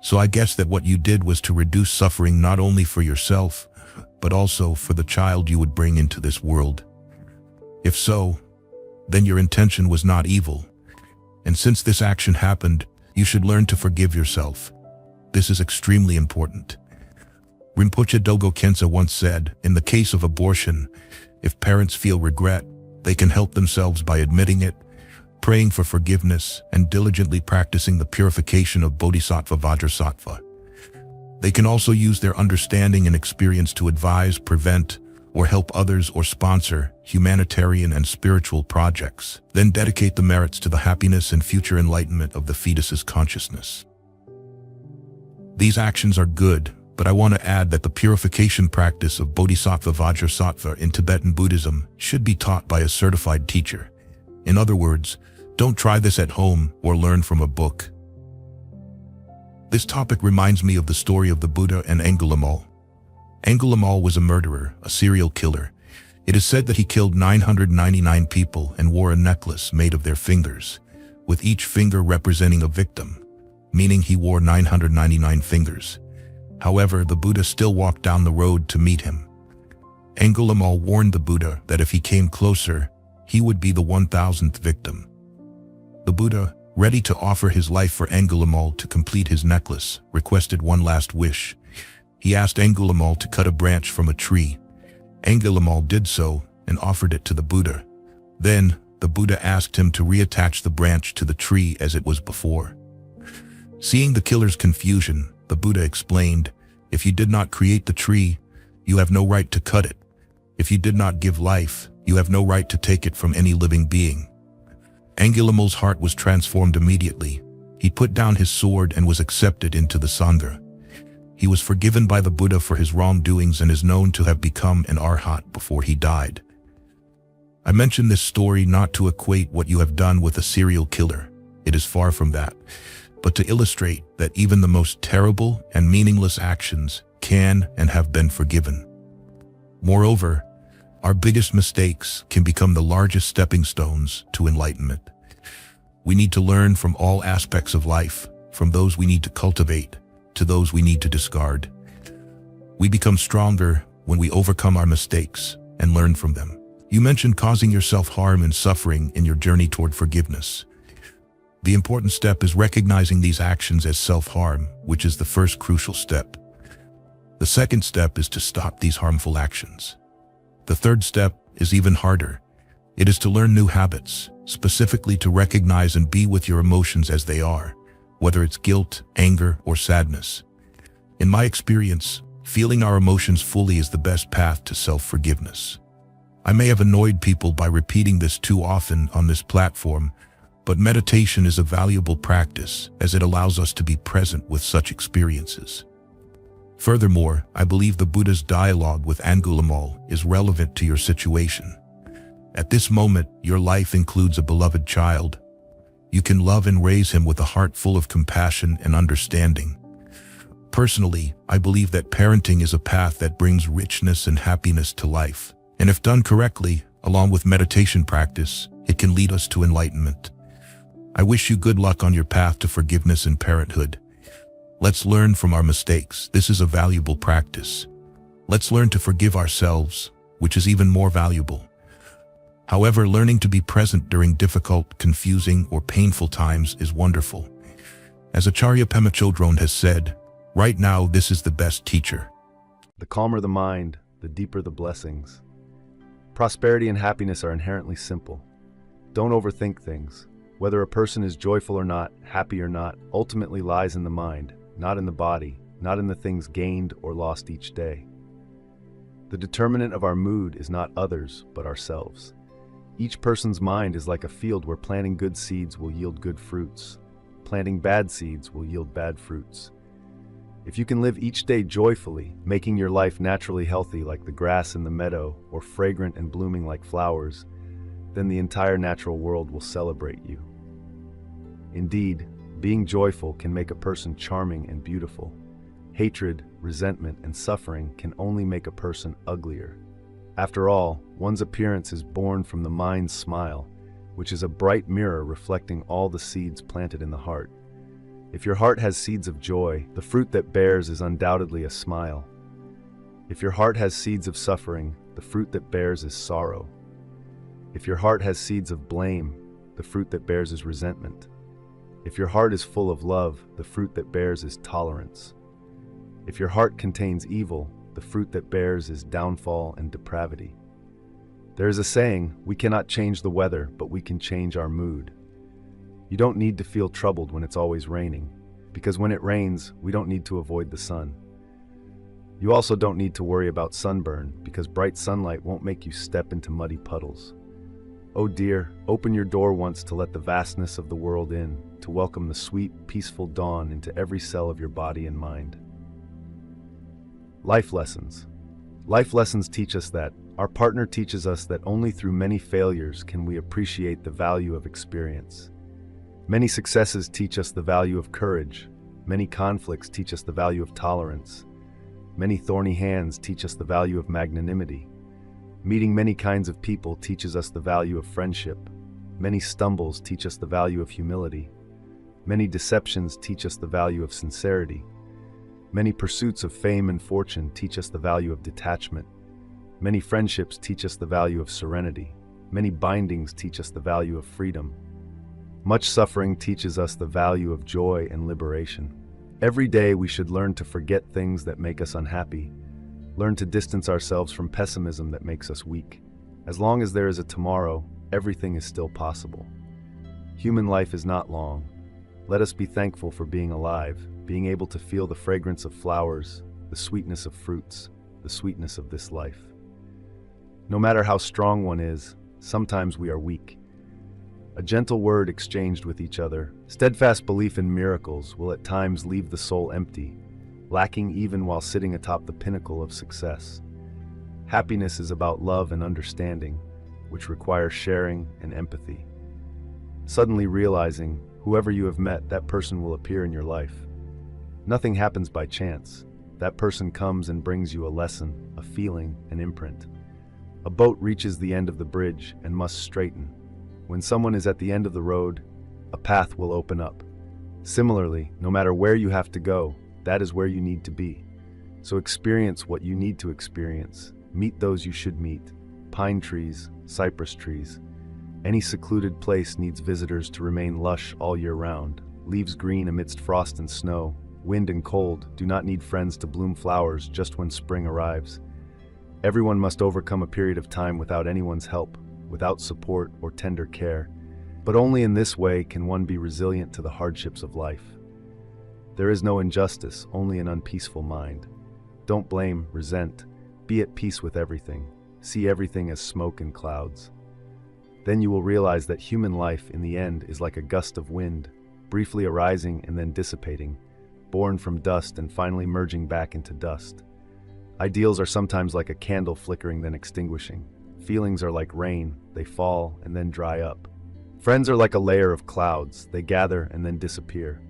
so I guess that what you did was to reduce suffering not only for yourself, but also for the child you would bring into this world. If so, then your intention was not evil, and since this action happened, you should learn to forgive yourself. This is extremely important. Rinpoche Dogo Khensa once said, in the case of abortion, if parents feel regret, they can help themselves by admitting it, praying for forgiveness, and diligently practicing the purification of Bodhisattva Vajrasattva. They can also use their understanding and experience to advise, prevent, or help others or sponsor humanitarian and spiritual projects, then dedicate the merits to the happiness and future enlightenment of the fetus's consciousness. These actions are good, but I want to add that the purification practice of Bodhisattva Vajrasattva in Tibetan Buddhism should be taught by a certified teacher. In other words, don't try this at home or learn from a book. This topic reminds me of the story of the Buddha and Angulimala. Angulimala was a murderer, a serial killer. It is said that he killed 999 people and wore a necklace made of their fingers, with each finger representing a victim, meaning he wore 999 fingers. However, the Buddha still walked down the road to meet him. Angulimala warned the Buddha that if he came closer, he would be the 1000th victim. The Buddha, ready to offer his life for Angulimala to complete his necklace, requested one last wish. He asked Angulimala to cut a branch from a tree. Angulimala did so and offered it to the Buddha. Then, the Buddha asked him to reattach the branch to the tree as it was before. Seeing the killer's confusion, the Buddha explained, if you did not create the tree, you have no right to cut it. If you did not give life, you have no right to take it from any living being. Angulimala's heart was transformed immediately. He put down his sword and was accepted into the Sangha. He was forgiven by the Buddha for his wrongdoings and is known to have become an arhat before he died. I mention this story not to equate what you have done with a serial killer. It is far from that, but to illustrate that even the most terrible and meaningless actions can and have been forgiven. Moreover, our biggest mistakes can become the largest stepping stones to enlightenment. We need to learn from all aspects of life, from those we need to cultivate to those we need to discard. We become stronger when we overcome our mistakes and learn from them. You mentioned causing yourself harm and suffering in your journey toward forgiveness. The important step is recognizing these actions as self-harm, which is the first crucial step. The second step is to stop these harmful actions. The third step is even harder. It is to learn new habits, specifically to recognize and be with your emotions as they are, whether it's guilt, anger, or sadness. In my experience, feeling our emotions fully is the best path to self-forgiveness. I may have annoyed people by repeating this too often on this platform, But meditation is a valuable practice as it allows us to be present with such experiences. Furthermore, I believe the Buddha's dialogue with Angulimala is relevant to your situation. At this moment, your life includes a beloved child. You can love and raise him with a heart full of compassion and understanding. Personally, I believe that parenting is a path that brings richness and happiness to life. And if done correctly, along with meditation practice, it can lead us to enlightenment. I wish you good luck on your path to forgiveness and parenthood. Let's learn from our mistakes. This is a valuable practice. Let's learn to forgive ourselves, which is even more valuable. However, learning to be present during difficult, confusing, or painful times is wonderful. As Acharya Pema Chodron has said, right now this is the best teacher. The calmer the mind, the deeper the blessings. Prosperity and happiness are inherently simple. Don't overthink things. Whether a person is joyful or not, happy or not, ultimately lies in the mind, not in the body, not in the things gained or lost each day. The determinant of our mood is not others, but ourselves. Each person's mind is like a field where planting good seeds will yield good fruits. Planting bad seeds will yield bad fruits. If you can live each day joyfully, making your life naturally healthy like the grass in the meadow or fragrant and blooming like flowers, then the entire natural world will celebrate you. Indeed, being joyful can make a person charming and beautiful. Hatred, resentment, and suffering can only make a person uglier. After all, one's appearance is born from the mind's smile, which is a bright mirror reflecting all the seeds planted in the heart. If your heart has seeds of joy, the fruit that bears is undoubtedly a smile. If your heart has seeds of suffering, the fruit that bears is sorrow. If your heart has seeds of blame, the fruit that bears is resentment. If your heart is full of love, the fruit that bears is tolerance. If your heart contains evil, the fruit that bears is downfall and depravity. There is a saying, we cannot change the weather, but we can change our mood. You don't need to feel troubled when it's always raining, because when it rains, we don't need to avoid the sun. You also don't need to worry about sunburn, because bright sunlight won't make you step into muddy puddles. Oh dear, open your door once to let the vastness of the world in, to welcome the sweet, peaceful dawn into every cell of your body and mind. Life lessons. Life lessons teach us that our partner teaches us that only through many failures can we appreciate the value of experience. Many successes teach us the value of courage. Many conflicts teach us the value of tolerance. Many thorny hands teach us the value of magnanimity. Meeting many kinds of people teaches us the value of friendship. Many stumbles teach us the value of humility. Many deceptions teach us the value of sincerity. Many pursuits of fame and fortune teach us the value of detachment. Many friendships teach us the value of serenity. Many bindings teach us the value of freedom. Much suffering teaches us the value of joy and liberation. Every day we should learn to forget things that make us unhappy. Learn to distance ourselves from pessimism that makes us weak. As long as there is a tomorrow, everything is still possible. Human life is not long. Let us be thankful for being alive, being able to feel the fragrance of flowers, the sweetness of fruits, the sweetness of this life. No matter how strong one is, sometimes we are weak. A gentle word exchanged with each other, steadfast belief in miracles will at times leave the soul empty, lacking even while sitting atop the pinnacle of success. Happiness is about love and understanding, which requires sharing and empathy. Suddenly realizing, whoever you have met, that person will appear in your life. Nothing happens by chance. That person comes and brings you a lesson, a feeling, an imprint. A boat reaches the end of the bridge and must straighten. When someone is at the end of the road, a path will open up. Similarly, no matter where you have to go, that is where you need to be. So experience what you need to experience. Meet those you should meet. Pine trees, cypress trees. Any secluded place needs visitors to remain lush all year round. Leaves green amidst frost and snow. Wind and cold do not need friends to bloom flowers just when spring arrives. Everyone must overcome a period of time without anyone's help, without support or tender care. But only in this way can one be resilient to the hardships of life. There is no injustice, only an unpeaceful mind. Don't blame, resent. Be at peace with everything. See everything as smoke and clouds. Then you will realize that human life, in the end, is like a gust of wind, briefly arising and then dissipating, born from dust and finally merging back into dust. Ideals are sometimes like a candle flickering then extinguishing. Feelings are like rain, they fall and then dry up. Friends are like a layer of clouds, they gather and then disappear.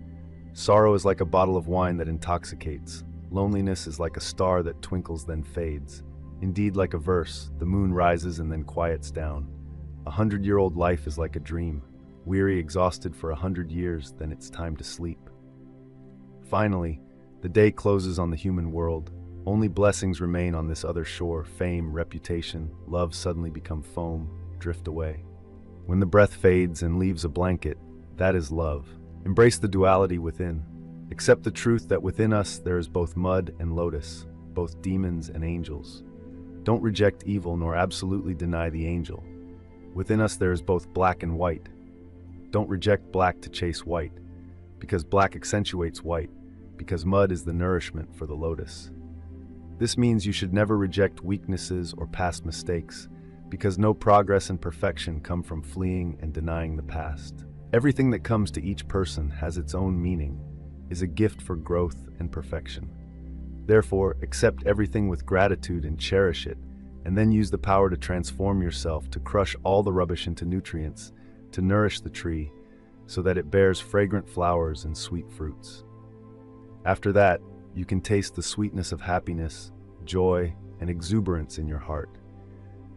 Sorrow is like a bottle of wine that intoxicates. Loneliness is like a star that twinkles then fades. Indeed, like a verse, the moon rises and then quiets down. 100-year-old life is like a dream. Weary, exhausted for 100 years, then it's time to sleep. Finally, the day closes on the human world. Only blessings remain on this other shore. Fame, reputation, love suddenly become foam, drift away. When the breath fades and leaves a blanket, that is love. Embrace the duality within. Accept the truth that within us there is both mud and lotus, both demons and angels. Don't reject evil nor absolutely deny the angel. Within us there is both black and white. Don't reject black to chase white, because black accentuates white, because mud is the nourishment for the lotus. This means you should never reject weaknesses or past mistakes, because no progress and perfection come from fleeing and denying the past. Everything that comes to each person has its own meaning, is a gift for growth and perfection. Therefore, accept everything with gratitude and cherish it, and then use the power to transform yourself, to crush all the rubbish into nutrients, to nourish the tree, so that it bears fragrant flowers and sweet fruits. After that, you can taste the sweetness of happiness, joy, and exuberance in your heart.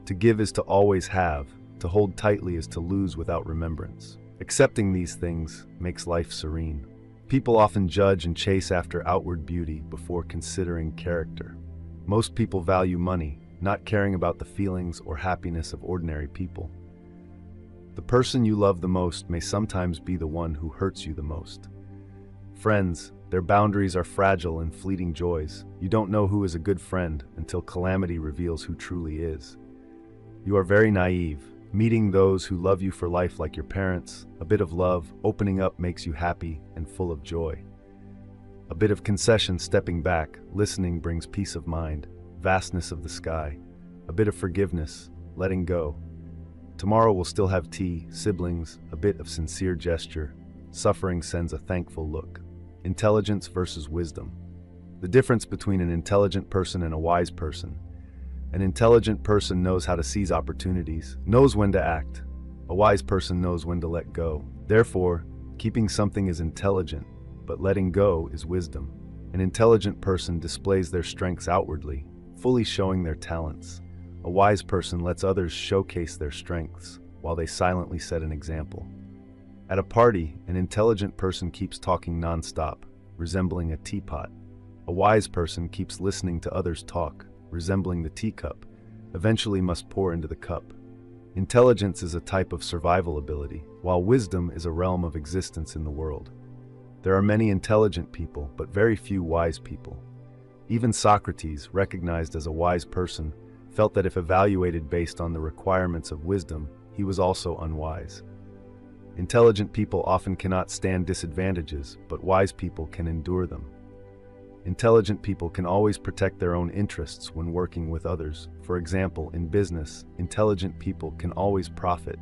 To give is to always have, to hold tightly is to lose without remembrance. Accepting these things makes life serene. People often judge and chase after outward beauty before considering character. Most people value money, not caring about the feelings or happiness of ordinary people. The person you love the most may sometimes be the one who hurts you the most. Friends, their boundaries are fragile and fleeting joys. You don't know who is a good friend until calamity reveals who truly is. You are very naive. Meeting those who love you for life like your parents, a bit of love, opening up makes you happy and full of joy. A bit of concession, stepping back, listening brings peace of mind, vastness of the sky. A bit of forgiveness, letting go. Tomorrow will still have tea, siblings, a bit of sincere gesture. Suffering sends a thankful look. Intelligence versus wisdom. The difference between an intelligent person and a wise person. An intelligent person knows how to seize opportunities, knows when to act. A wise person knows when to let go. Therefore, keeping something is intelligent, but letting go is wisdom. An intelligent person displays their strengths outwardly, fully showing their talents. A wise person lets others showcase their strengths, while they silently set an example. At a party, an intelligent person keeps talking non-stop, resembling a teapot. A wise person keeps listening to others talk, resembling the teacup, eventually must pour into the cup. Intelligence is a type of survival ability, while wisdom is a realm of existence in the world. There are many intelligent people, but very few wise people. Even Socrates, recognized as a wise person, felt that if evaluated based on the requirements of wisdom, he was also unwise. Intelligent people often cannot stand disadvantages, but wise people can endure them. Intelligent people can always protect their own interests when working with others. For example, in business, intelligent people can always profit,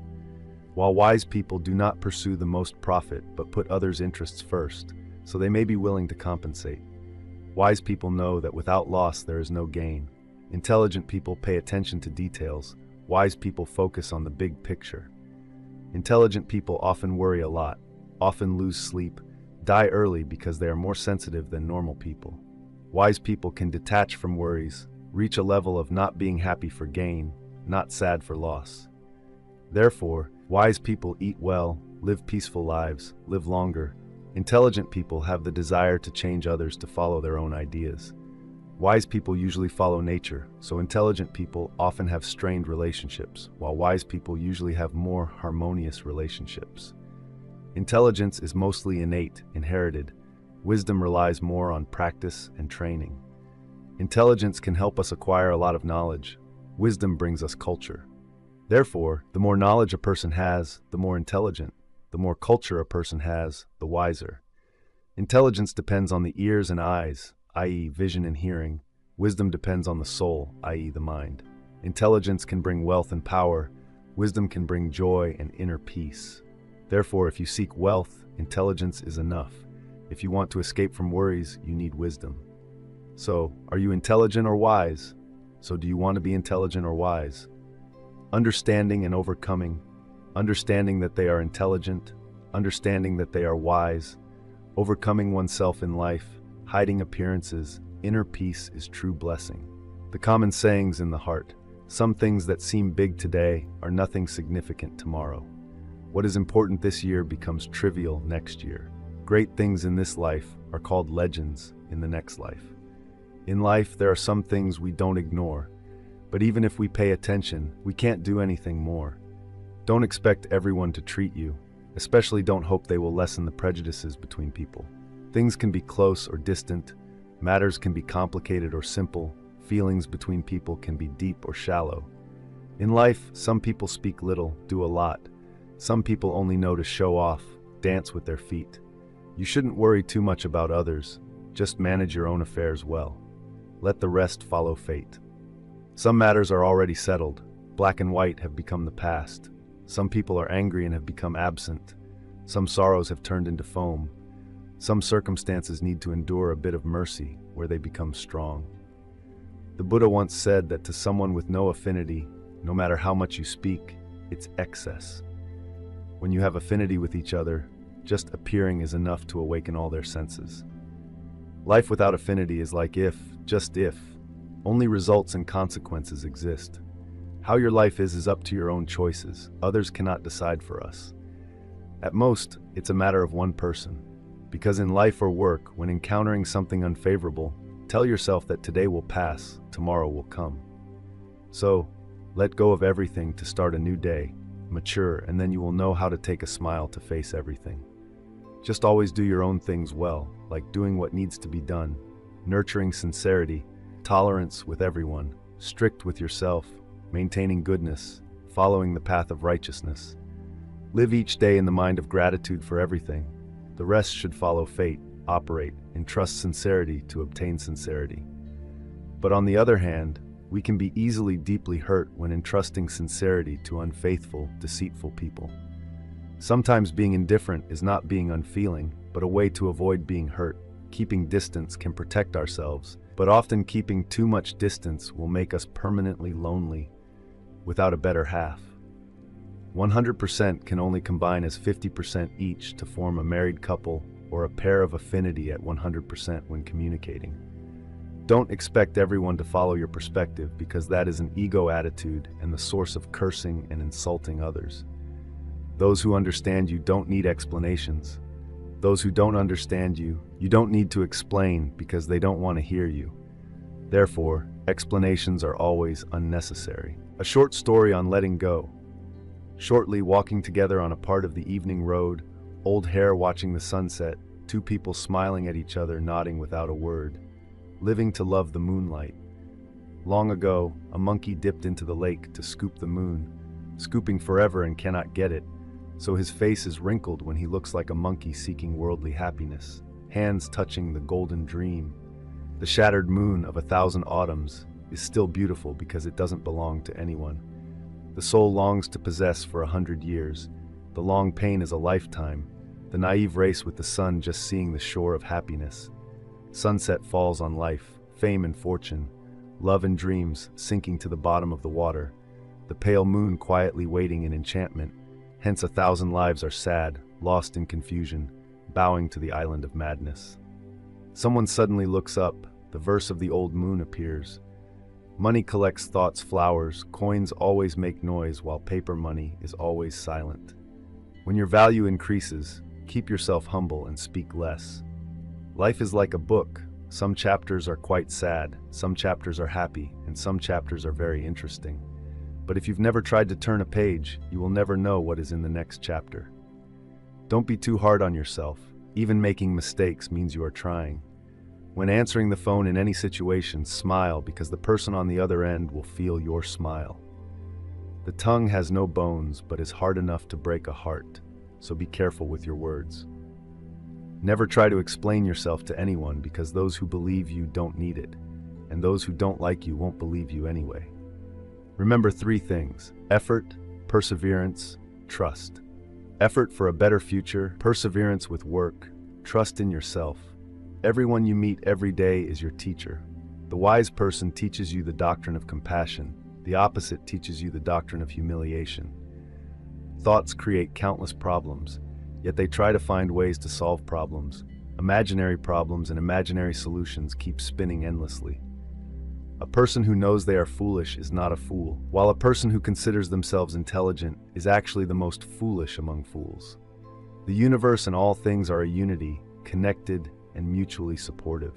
while wise people do not pursue the most profit but put others' interests first, so they may be willing to compensate. Wise people know that without loss there is no gain. Intelligent people pay attention to details. Wise people focus on the big picture. Intelligent people often worry a lot, often lose sleep, die early because they are more sensitive than normal people. Wise people can detach from worries, reach a level of not being happy for gain, not sad for loss. Therefore, wise people eat well, live peaceful lives, live longer. Intelligent people have the desire to change others to follow their own ideas. Wise people usually follow nature, so intelligent people often have strained relationships, while wise people usually have more harmonious relationships. Intelligence is mostly innate, inherited. Wisdom relies more on practice and training. Intelligence can help us acquire a lot of knowledge. Wisdom brings us culture. Therefore, the more knowledge a person has, the more intelligent. The more culture a person has, the wiser. Intelligence depends on the ears and eyes, i.e., vision and hearing. Wisdom depends on the soul, i.e., the mind. Intelligence can bring wealth and power. Wisdom can bring joy and inner peace. Therefore, if you seek wealth, intelligence is enough. If you want to escape from worries, you need wisdom. So, are you intelligent or wise? So do you want to be intelligent or wise? Understanding and overcoming. Understanding that they are intelligent. Understanding that they are wise. Overcoming oneself in life. Hiding appearances. Inner peace is true blessing. The common sayings in the heart. Some things that seem big today are nothing significant tomorrow. What is important this year becomes trivial next year. Great things in this life are called legends in the next life. In life, there are some things we don't ignore, but even if we pay attention, we can't do anything more. Don't expect everyone to treat you, especially don't hope they will lessen the prejudices between people. Things can be close or distant, matters can be complicated or simple, feelings between people can be deep or shallow. In life, some people speak little, do a lot. Some people only know to show off, dance with their feet. You shouldn't worry too much about others, just manage your own affairs well. Let the rest follow fate. Some matters are already settled, black and white have become the past. Some people are angry and have become absent. Some sorrows have turned into foam. Some circumstances need to endure a bit of mercy where they become strong. The Buddha once said that to someone with no affinity, no matter how much you speak, it's excess. When you have affinity with each other, just appearing is enough to awaken all their senses. Life without affinity is like if, just if, only results and consequences exist. How your life is up to your own choices. Others cannot decide for us. At most, it's a matter of one person. Because in life or work, when encountering something unfavorable, tell yourself that today will pass, tomorrow will come. So, let go of everything to start a new day, mature, and then you will know how to take a smile to face everything. Just always do your own things well, like doing what needs to be done, nurturing sincerity, tolerance with everyone, strict with yourself, maintaining goodness, following the path of righteousness. Live each day in the mind of gratitude for everything. The rest should follow fate, operate, entrust sincerity to obtain sincerity. But on the other hand, we can be easily deeply hurt when entrusting sincerity to unfaithful, deceitful people. Sometimes being indifferent is not being unfeeling, but a way to avoid being hurt. Keeping distance can protect ourselves, but often keeping too much distance will make us permanently lonely, without a better half. 100% can only combine as 50% each to form a married couple or a pair of affinity at 100% when communicating. Don't expect everyone to follow your perspective because that is an ego attitude and the source of cursing and insulting others. Those who understand you don't need explanations. Those who don't understand you, you don't need to explain because they don't want to hear you. Therefore, explanations are always unnecessary. A short story on letting go. Shortly, walking together on a part of the evening road, old hare watching the sunset, two people smiling at each other, nodding without a word. Living to love the moonlight. Long ago, a monkey dipped into the lake to scoop the moon, scooping forever and cannot get it, so his face is wrinkled when he looks like a monkey seeking worldly happiness, hands touching the golden dream. The shattered moon of 1,000 autumns is still beautiful because it doesn't belong to anyone. The soul longs to possess for 100 years. The long pain is a lifetime. The naive race with the sun just seeing the shore of happiness. Sunset falls on life, fame and fortune, love and dreams sinking to the bottom of the water. The pale moon quietly waiting in enchantment. Hence 1,000 lives are sad, lost in confusion, bowing to the island of madness. Someone suddenly looks up. The verse of the old moon appears. Money collects thoughts, flowers, coins always make noise while paper money is always silent. When your value increases, keep yourself humble and speak less. Life is like a book. Some chapters are quite sad, some chapters are happy, and some chapters are very interesting. But if you've never tried to turn a page, you will never know what is in the next chapter. Don't be too hard on yourself. Even making mistakes means you are trying. When answering the phone in any situation, smile because the person on the other end will feel your smile. The tongue has no bones but is hard enough to break a heart, so be careful with your words. Never try to explain yourself to anyone because those who believe you don't need it, and those who don't like you won't believe you anyway. Remember 3 things: effort, perseverance, trust. Effort for a better future, perseverance with work, trust in yourself. Everyone you meet every day is your teacher. The wise person teaches you the doctrine of compassion. The opposite teaches you the doctrine of humiliation. Thoughts create countless problems, yet they try to find ways to solve problems. Imaginary problems and imaginary solutions keep spinning endlessly. A person who knows they are foolish is not a fool, while a person who considers themselves intelligent is actually the most foolish among fools. The universe and all things are a unity, connected and mutually supportive.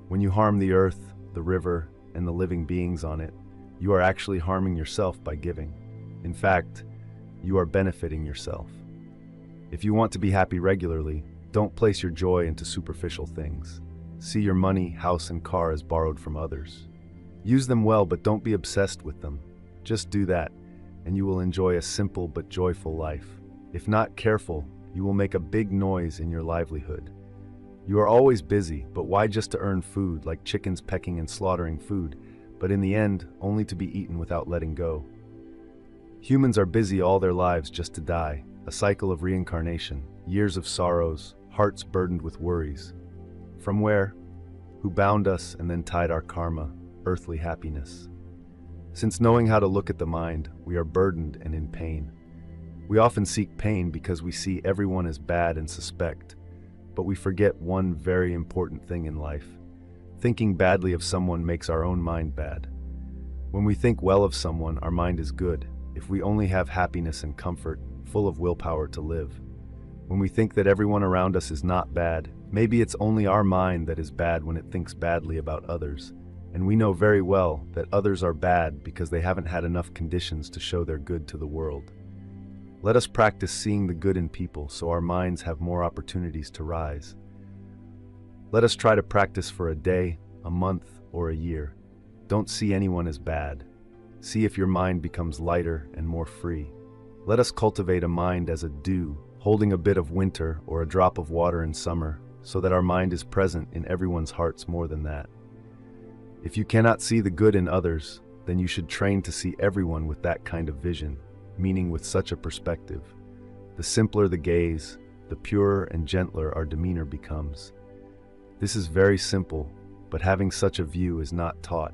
When you harm the earth, the river, and the living beings on it, you are actually harming yourself by giving. In fact, you are benefiting yourself. If you want to be happy regularly, don't place your joy into superficial things. See your money, house, and car as borrowed from others. Use them well, but don't be obsessed with them. Just do that, and you will enjoy a simple but joyful life. If not careful, you will make a big noise in your livelihood. You are always busy, but why just to earn food, like chickens pecking and slaughtering food, but in the end, only to be eaten without letting go? Humans are busy all their lives just to die, a cycle of reincarnation, years of sorrows, hearts burdened with worries. From where? Who bound us and then tied our karma, earthly happiness? Since knowing how to look at the mind, we are burdened and in pain. We often seek pain because we see everyone as bad and suspect, but we forget one very important thing in life. Thinking badly of someone makes our own mind bad. When we think well of someone, our mind is good, if we only have happiness and comfort, full of willpower to live. When we think that everyone around us is not bad, maybe it's only our mind that is bad when it thinks badly about others. And we know very well that others are bad because they haven't had enough conditions to show their good to the world. Let us practice seeing the good in people so our minds have more opportunities to rise. Let us try to practice for a day, a month, or a year. Don't see anyone as bad. See if your mind becomes lighter and more free. Let us cultivate a mind as a dew, holding a bit of winter or a drop of water in summer, so that our mind is present in everyone's hearts more than that. If you cannot see the good in others, then you should train to see everyone with that kind of vision, meaning with such a perspective. The simpler the gaze, the purer and gentler our demeanor becomes. This is very simple, but having such a view is not taught.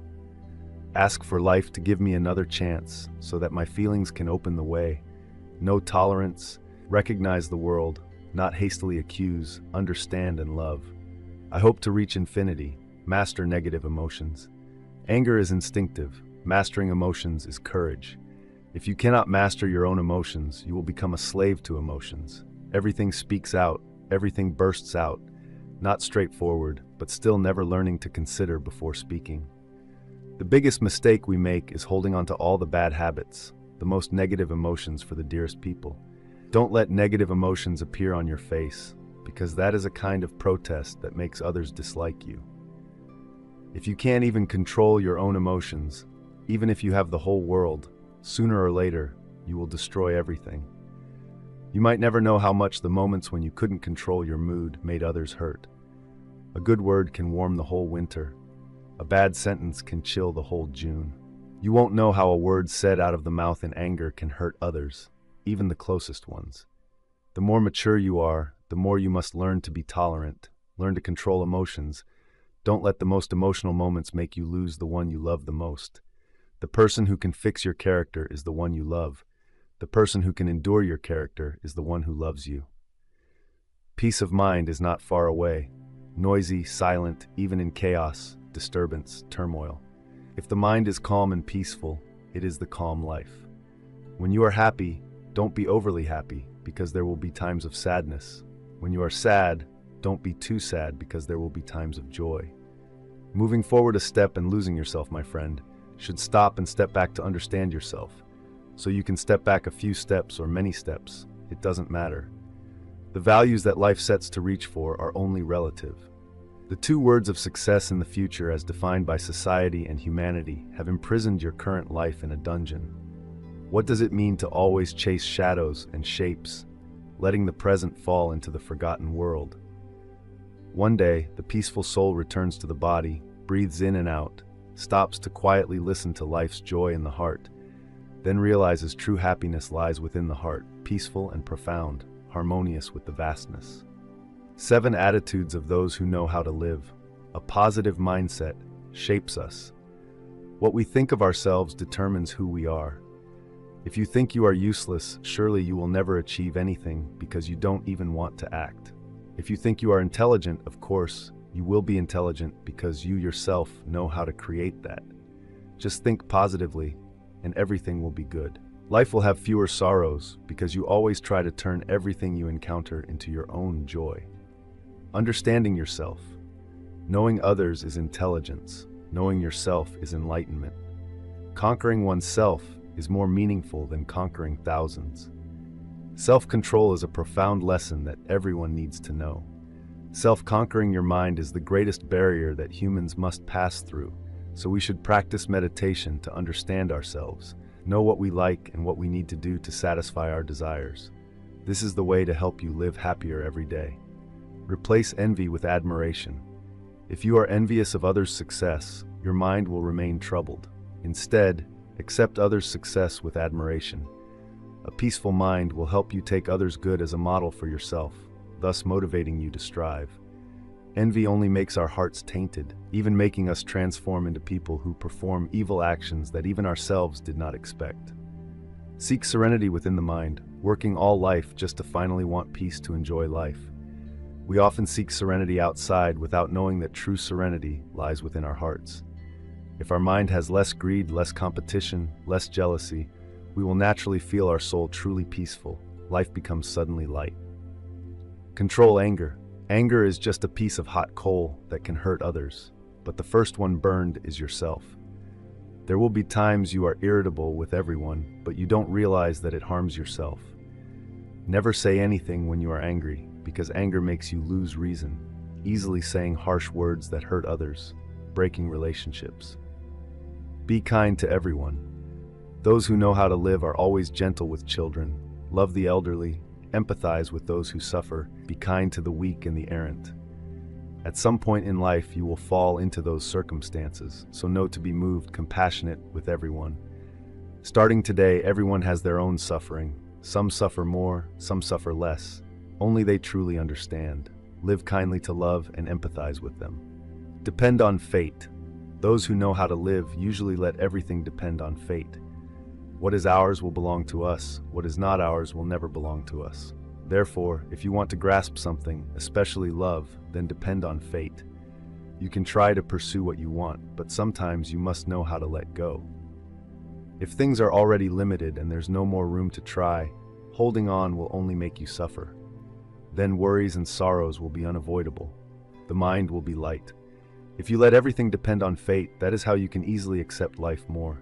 Ask for life to give me another chance so that my feelings can open the way. No tolerance, recognize the world, not hastily accuse, understand and love. I hope to reach infinity, master negative emotions. Anger is instinctive, mastering emotions is courage. If you cannot master your own emotions, you will become a slave to emotions. Everything speaks out, everything bursts out, not straightforward, but still never learning to consider before speaking. The biggest mistake we make is holding on to all the bad habits, the most negative emotions for the dearest people. Don't let negative emotions appear on your face, because that is a kind of protest that makes others dislike you. If you can't even control your own emotions, even if you have the whole world, sooner or later, you will destroy everything. You might never know how much the moments when you couldn't control your mood made others hurt. A good word can warm the whole winter. A bad sentence can chill the whole June. You won't know how a word said out of the mouth in anger can hurt others, even the closest ones. The more mature you are, the more you must learn to be tolerant, learn to control emotions. Don't let the most emotional moments make you lose the one you love the most. The person who can fix your character is the one you love. The person who can endure your character is the one who loves you. Peace of mind is not far away. Noisy, silent, even in chaos, disturbance, turmoil. If the mind is calm and peaceful, it is the calm life. When you are happy, don't be overly happy, because there will be times of sadness. When you are sad, don't be too sad, because there will be times of joy. Moving forward a step and losing yourself, my friend, should stop and step back to understand yourself. So you can step back a few steps or many steps, it doesn't matter. The values that life sets to reach for are only relative. The two words of success in the future as defined by society and humanity have imprisoned your current life in a dungeon. What does it mean to always chase shadows and shapes, letting the present fall into the forgotten world? One day, the peaceful soul returns to the body, breathes in and out, stops to quietly listen to life's joy in the heart. then realizes true happiness lies within the heart, peaceful and profound, harmonious with the vastness. 7 attitudes of those who know how to live. A positive mindset shapes us. What we think of ourselves determines who we are. If you think you are useless, surely you will never achieve anything because you don't even want to act. If you think you are intelligent, of course, you will be intelligent because you yourself know how to create that. Just think positively, and everything will be good. Life will have fewer sorrows because you always try to turn everything you encounter into your own joy. Understanding yourself. Knowing others is intelligence. Knowing yourself is enlightenment. Conquering oneself is more meaningful than conquering thousands. Self-control is a profound lesson that everyone needs to know. Self-conquering your mind is the greatest barrier that humans must pass through, so we should practice meditation to understand ourselves, know what we like and what we need to do to satisfy our desires. This is the way to help you live happier every day. Replace envy with admiration. If you are envious of others' success, your mind will remain troubled. Instead, accept others' success with admiration. A peaceful mind will help you take others' good as a model for yourself, thus motivating you to strive. Envy only makes our hearts tainted, even making us transform into people who perform evil actions that even ourselves did not expect. Seek serenity within the mind, working all life just to finally want peace to enjoy life. We often seek serenity outside without knowing that true serenity lies within our hearts. If our mind has less greed, less competition, less jealousy, we will naturally feel our soul truly peaceful. Life becomes suddenly light. Control anger. Anger is just a piece of hot coal that can hurt others, but the first one burned is yourself. There will be times you are irritable with everyone, but you don't realize that it harms yourself. Never say anything when you are angry, because anger makes you lose reason, easily saying harsh words that hurt others, breaking relationships. Be kind to everyone. Those who know how to live are always gentle with children, love the elderly, empathize with those who suffer, be kind to the weak and the errant. At some point in life, you will fall into those circumstances, so know to be moved, compassionate with everyone. Starting today, everyone has their own suffering. Some suffer more, some suffer less. Only they truly understand. Live kindly to love and empathize with them. Depend on fate. Those who know how to live usually let everything depend on fate. What is ours will belong to us. What is not ours will never belong to us. Therefore, if you want to grasp something, especially love, then depend on fate. You can try to pursue what you want, but sometimes you must know how to let go. If things are already limited and there's no more room to try, holding on will only make you suffer. Then worries and sorrows will be unavoidable. The mind will be light. If you let everything depend on fate, that is how you can easily accept life more.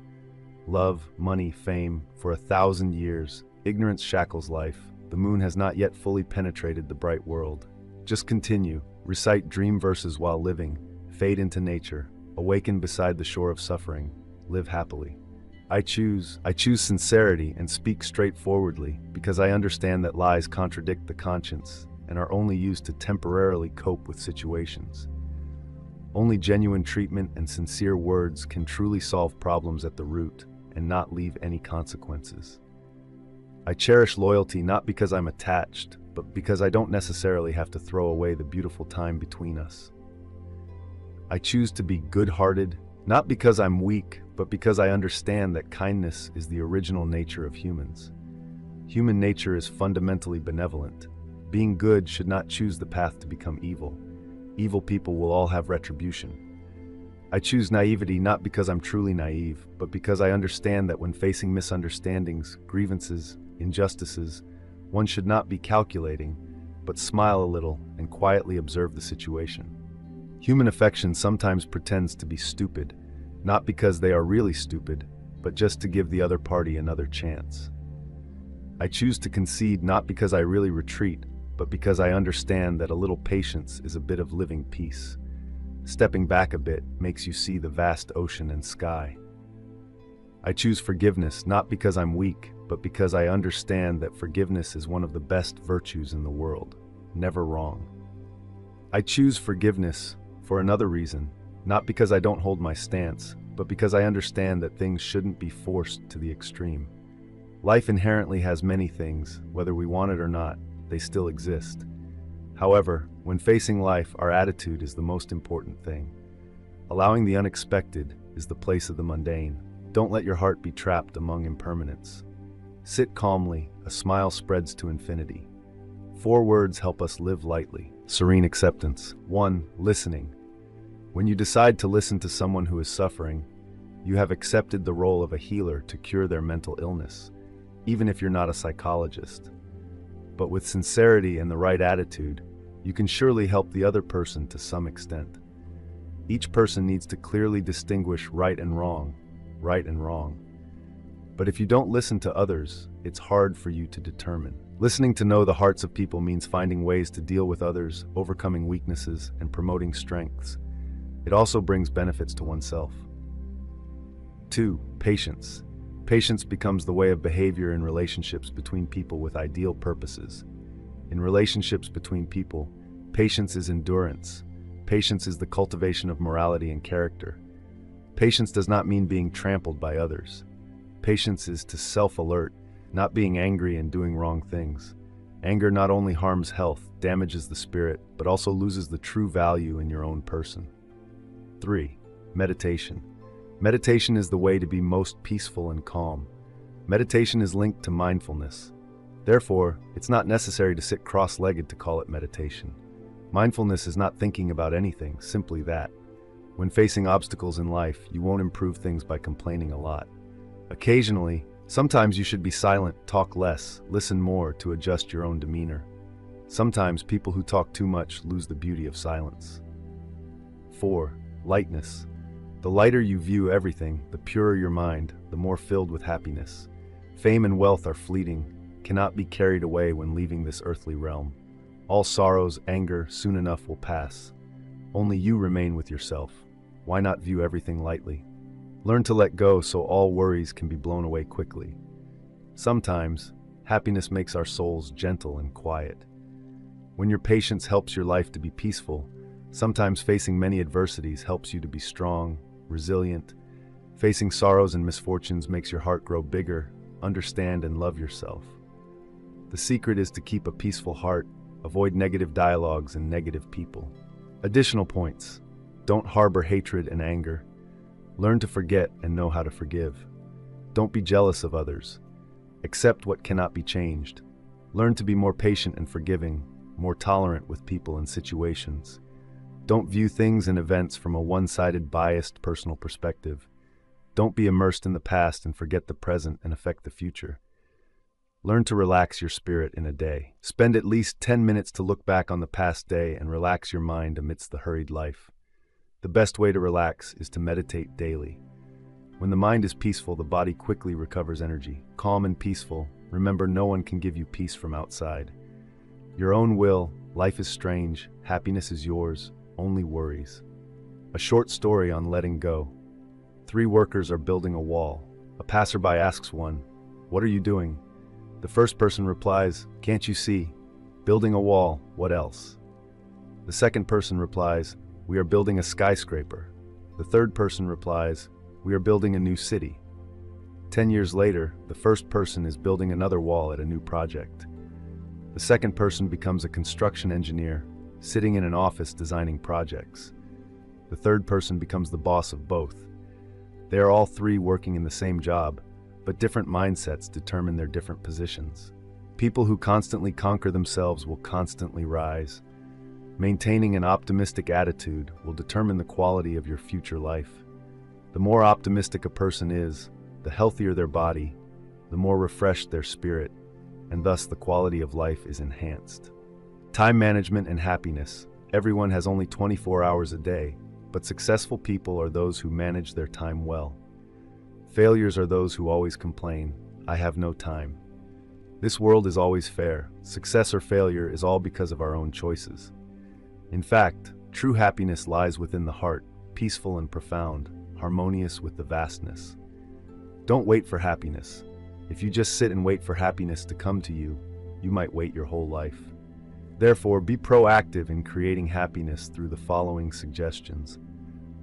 Love, money, fame, for 1,000 years, ignorance shackles life. The moon has not yet fully penetrated the bright world. Just continue, recite dream verses while living, fade into nature, awaken beside the shore of suffering, live happily. I choose sincerity and speak straightforwardly because I understand that lies contradict the conscience and are only used to temporarily cope with situations. Only genuine treatment and sincere words can truly solve problems at the root and not leave any consequences. I cherish loyalty not because I'm attached, but because I don't necessarily have to throw away the beautiful time between us. I choose to be good-hearted, not because I'm weak, but because I understand that kindness is the original nature of humans. Human nature is fundamentally benevolent. Being good should not choose the path to become evil. Evil people will all have retribution. I choose naivety not because I'm truly naive, but because I understand that when facing misunderstandings, grievances, injustices, one should not be calculating, but smile a little and quietly observe the situation. Human affection sometimes pretends to be stupid, not because they are really stupid, but just to give the other party another chance. I choose to concede not because I really retreat, but because I understand that a little patience is a bit of living peace. Stepping back a bit makes you see the vast ocean and sky. I choose forgiveness not because I'm weak, but because I understand that forgiveness is one of the best virtues in the world, never wrong. I choose forgiveness for another reason, not because I don't hold my stance, but because I understand that things shouldn't be forced to the extreme. Life inherently has many things, whether we want it or not, they still exist. However, when facing life, our attitude is the most important thing. Allowing the unexpected is the place of the mundane. Don't let your heart be trapped among impermanence. Sit calmly, a smile spreads to infinity. 4 words help us live lightly. Serene acceptance. 1. Listening. When you decide to listen to someone who is suffering, you have accepted the role of a healer to cure their mental illness, even if you're not a psychologist. But with sincerity and the right attitude, you can surely help the other person to some extent. Each person needs to clearly distinguish right and wrong, right and wrong. But if you don't listen to others, it's hard for you to determine. Listening to know the hearts of people means finding ways to deal with others, overcoming weaknesses, and promoting strengths. It also brings benefits to oneself. 2. Patience. Patience becomes the way of behavior in relationships between people with ideal purposes. In relationships between people, patience is endurance. Patience is the cultivation of morality and character. Patience does not mean being trampled by others. Patience is to self-alert, not being angry and doing wrong things. Anger not only harms health, damages the spirit, but also loses the true value in your own person. 3. Meditation. Meditation is the way to be most peaceful and calm. Meditation is linked to mindfulness. Therefore, it's not necessary to sit cross-legged to call it meditation. Mindfulness is not thinking about anything, simply that. When facing obstacles in life, you won't improve things by complaining a lot. Occasionally, sometimes you should be silent, talk less, listen more to adjust your own demeanor. Sometimes people who talk too much lose the beauty of silence. 4. Lightness. The lighter you view everything, the purer your mind, the more filled with happiness. Fame and wealth are fleeting, cannot be carried away when leaving this earthly realm. All sorrows, anger, soon enough will pass. Only you remain with yourself. Why not view everything lightly? Learn to let go so all worries can be blown away quickly. Sometimes, happiness makes our souls gentle and quiet. When your patience helps your life to be peaceful, sometimes facing many adversities helps you to be strong, resilient. Facing sorrows and misfortunes makes your heart grow bigger, understand and love yourself. The secret is to keep a peaceful heart, avoid negative dialogues and negative people. Additional points. Don't harbor hatred and anger. Learn to forget and know how to forgive. Don't be jealous of others. Accept what cannot be changed. Learn to be more patient and forgiving, more tolerant with people and situations. Don't view things and events from a one-sided, biased personal perspective. Don't be immersed in the past and forget the present and affect the future. Learn to relax your spirit in a day. Spend at least 10 minutes to look back on the past day and relax your mind amidst the hurried life. The best way to relax is to meditate daily. When the mind is peaceful, the body quickly recovers energy. Calm and peaceful, remember no one can give you peace from outside. Your own will, life is strange, happiness is yours, only worries. A short story on letting go. 3 workers are building a wall. A passerby asks one, "What are you doing?" The first person replies, "Can't you see? Building a wall, what else?" The second person replies, "We are building a skyscraper." The third person replies, "We are building a new city." 10 years later, the first person is building another wall at a new project. The second person becomes a construction engineer, sitting in an office designing projects. The third person becomes the boss of both. They are all 3 working in the same job, but different mindsets determine their different positions. People who constantly conquer themselves will constantly rise. Maintaining an optimistic attitude will determine the quality of your future life. The more optimistic a person is, the healthier their body, the more refreshed their spirit, and thus the quality of life is enhanced. Time management and happiness. Everyone has only 24 hours a day, but successful people are those who manage their time well. Failures are those who always complain, "I have no time." This world is always fair. Success or failure is all because of our own choices. In fact, true happiness lies within the heart, peaceful and profound, harmonious with the vastness. Don't wait for happiness. If you just sit and wait for happiness to come to you, you might wait your whole life. Therefore, be proactive in creating happiness through the following suggestions.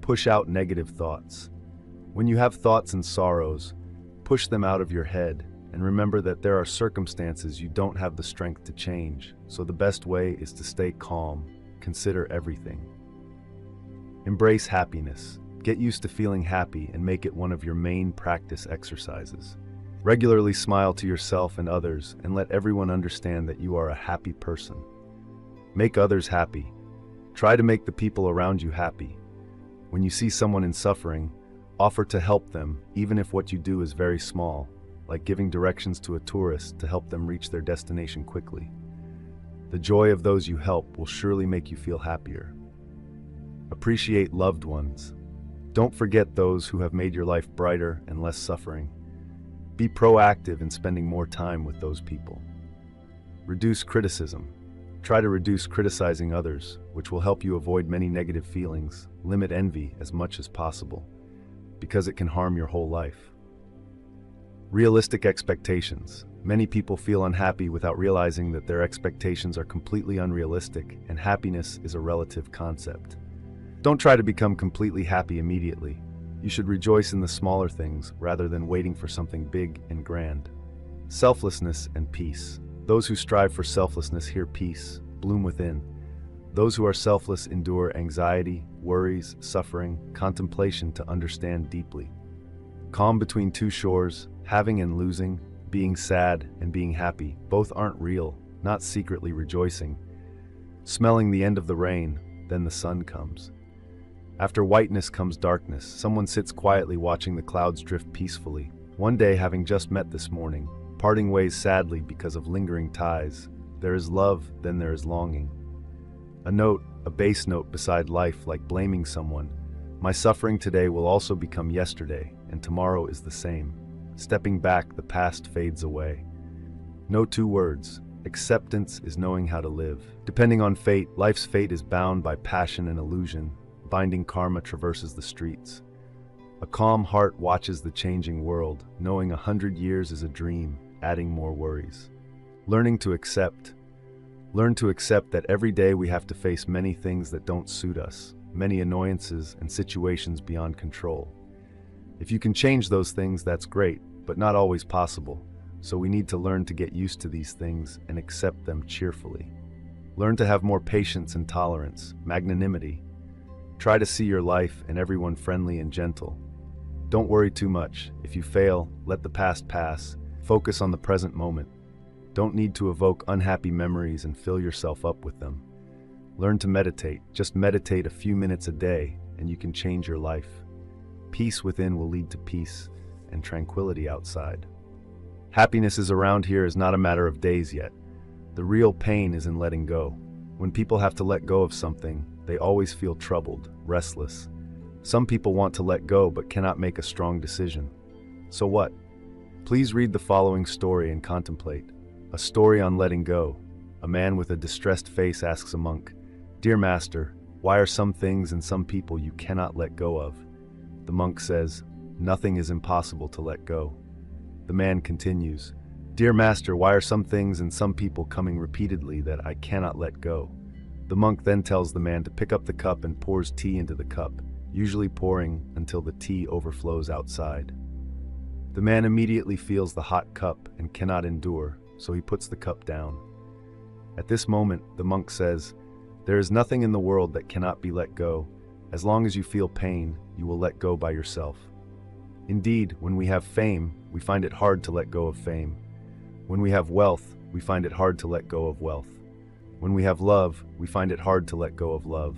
Push out negative thoughts. When you have thoughts and sorrows, push them out of your head and remember that there are circumstances you don't have the strength to change, so the best way is to stay calm, consider everything. Embrace happiness. Get used to feeling happy and make it one of your main practice exercises. Regularly smile to yourself and others and let everyone understand that you are a happy person. Make others happy. Try to make the people around you happy. When you see someone in suffering, offer to help them, even if what you do is very small, like giving directions to a tourist to help them reach their destination quickly. The joy of those you help will surely make you feel happier. Appreciate loved ones. Don't forget those who have made your life brighter and less suffering. Be proactive in spending more time with those people. Reduce criticism. Try to reduce criticizing others, which will help you avoid many negative feelings. Limit envy as much as possible, because it can harm your whole life. Realistic expectations. Many people feel unhappy without realizing that their expectations are completely unrealistic, and happiness is a relative concept. Don't try to become completely happy immediately. You should rejoice in the smaller things rather than waiting for something big and grand. Selflessness and peace. Those who strive for selflessness hear peace, bloom within. Those who are selfless endure anxiety, worries, suffering, contemplation to understand deeply. Calm between two shores, having and losing, being sad and being happy, both aren't real, not secretly rejoicing. Smelling the end of the rain, then the sun comes. After whiteness comes darkness. Someone sits quietly watching the clouds drift peacefully. One day, having just met this morning, parting ways sadly because of lingering ties. There is love, then there is longing. A note, a bass note beside life, like blaming someone. My suffering today will also become yesterday, and tomorrow is the same. Stepping back, the past fades away. No two words. Acceptance is knowing how to live. Depending on fate, life's fate is bound by passion and illusion. Binding karma traverses the streets. A calm heart watches the changing world, knowing 100 years is a dream, adding more worries. Learning to accept. Learn to accept that every day we have to face many things that don't suit us, many annoyances and situations beyond control. If you can change those things, that's great, but not always possible. So we need to learn to get used to these things and accept them cheerfully. Learn to have more patience and tolerance, magnanimity. Try to see your life and everyone friendly and gentle. Don't worry too much. If you fail, let the past pass. Focus on the present moment. Don't need to evoke unhappy memories and fill yourself up with them. Learn to meditate. Just meditate a few minutes a day and you can change your life. Peace within will lead to peace and tranquility outside. Happiness is around here is not a matter of days yet. The real pain is in letting go. When people have to let go of something, they always feel troubled, restless. Some people want to let go but cannot make a strong decision. So what? Please read the following story and contemplate. A story on letting go. A man with a distressed face asks a monk, "Dear master, why are some things and some people you cannot let go of?" The monk says, "Nothing is impossible to let go." The man continues, "Dear master, why are some things and some people coming repeatedly that I cannot let go?" The monk then tells the man to pick up the cup and pours tea into the cup, usually pouring until the tea overflows outside. The man immediately feels the hot cup and cannot endure, so he puts the cup down. At this moment, the monk says, "There is nothing in the world that cannot be let go. As long as you feel pain, you will let go by yourself." Indeed, when we have fame, we find it hard to let go of fame. When we have wealth, we find it hard to let go of wealth. When we have love, we find it hard to let go of love.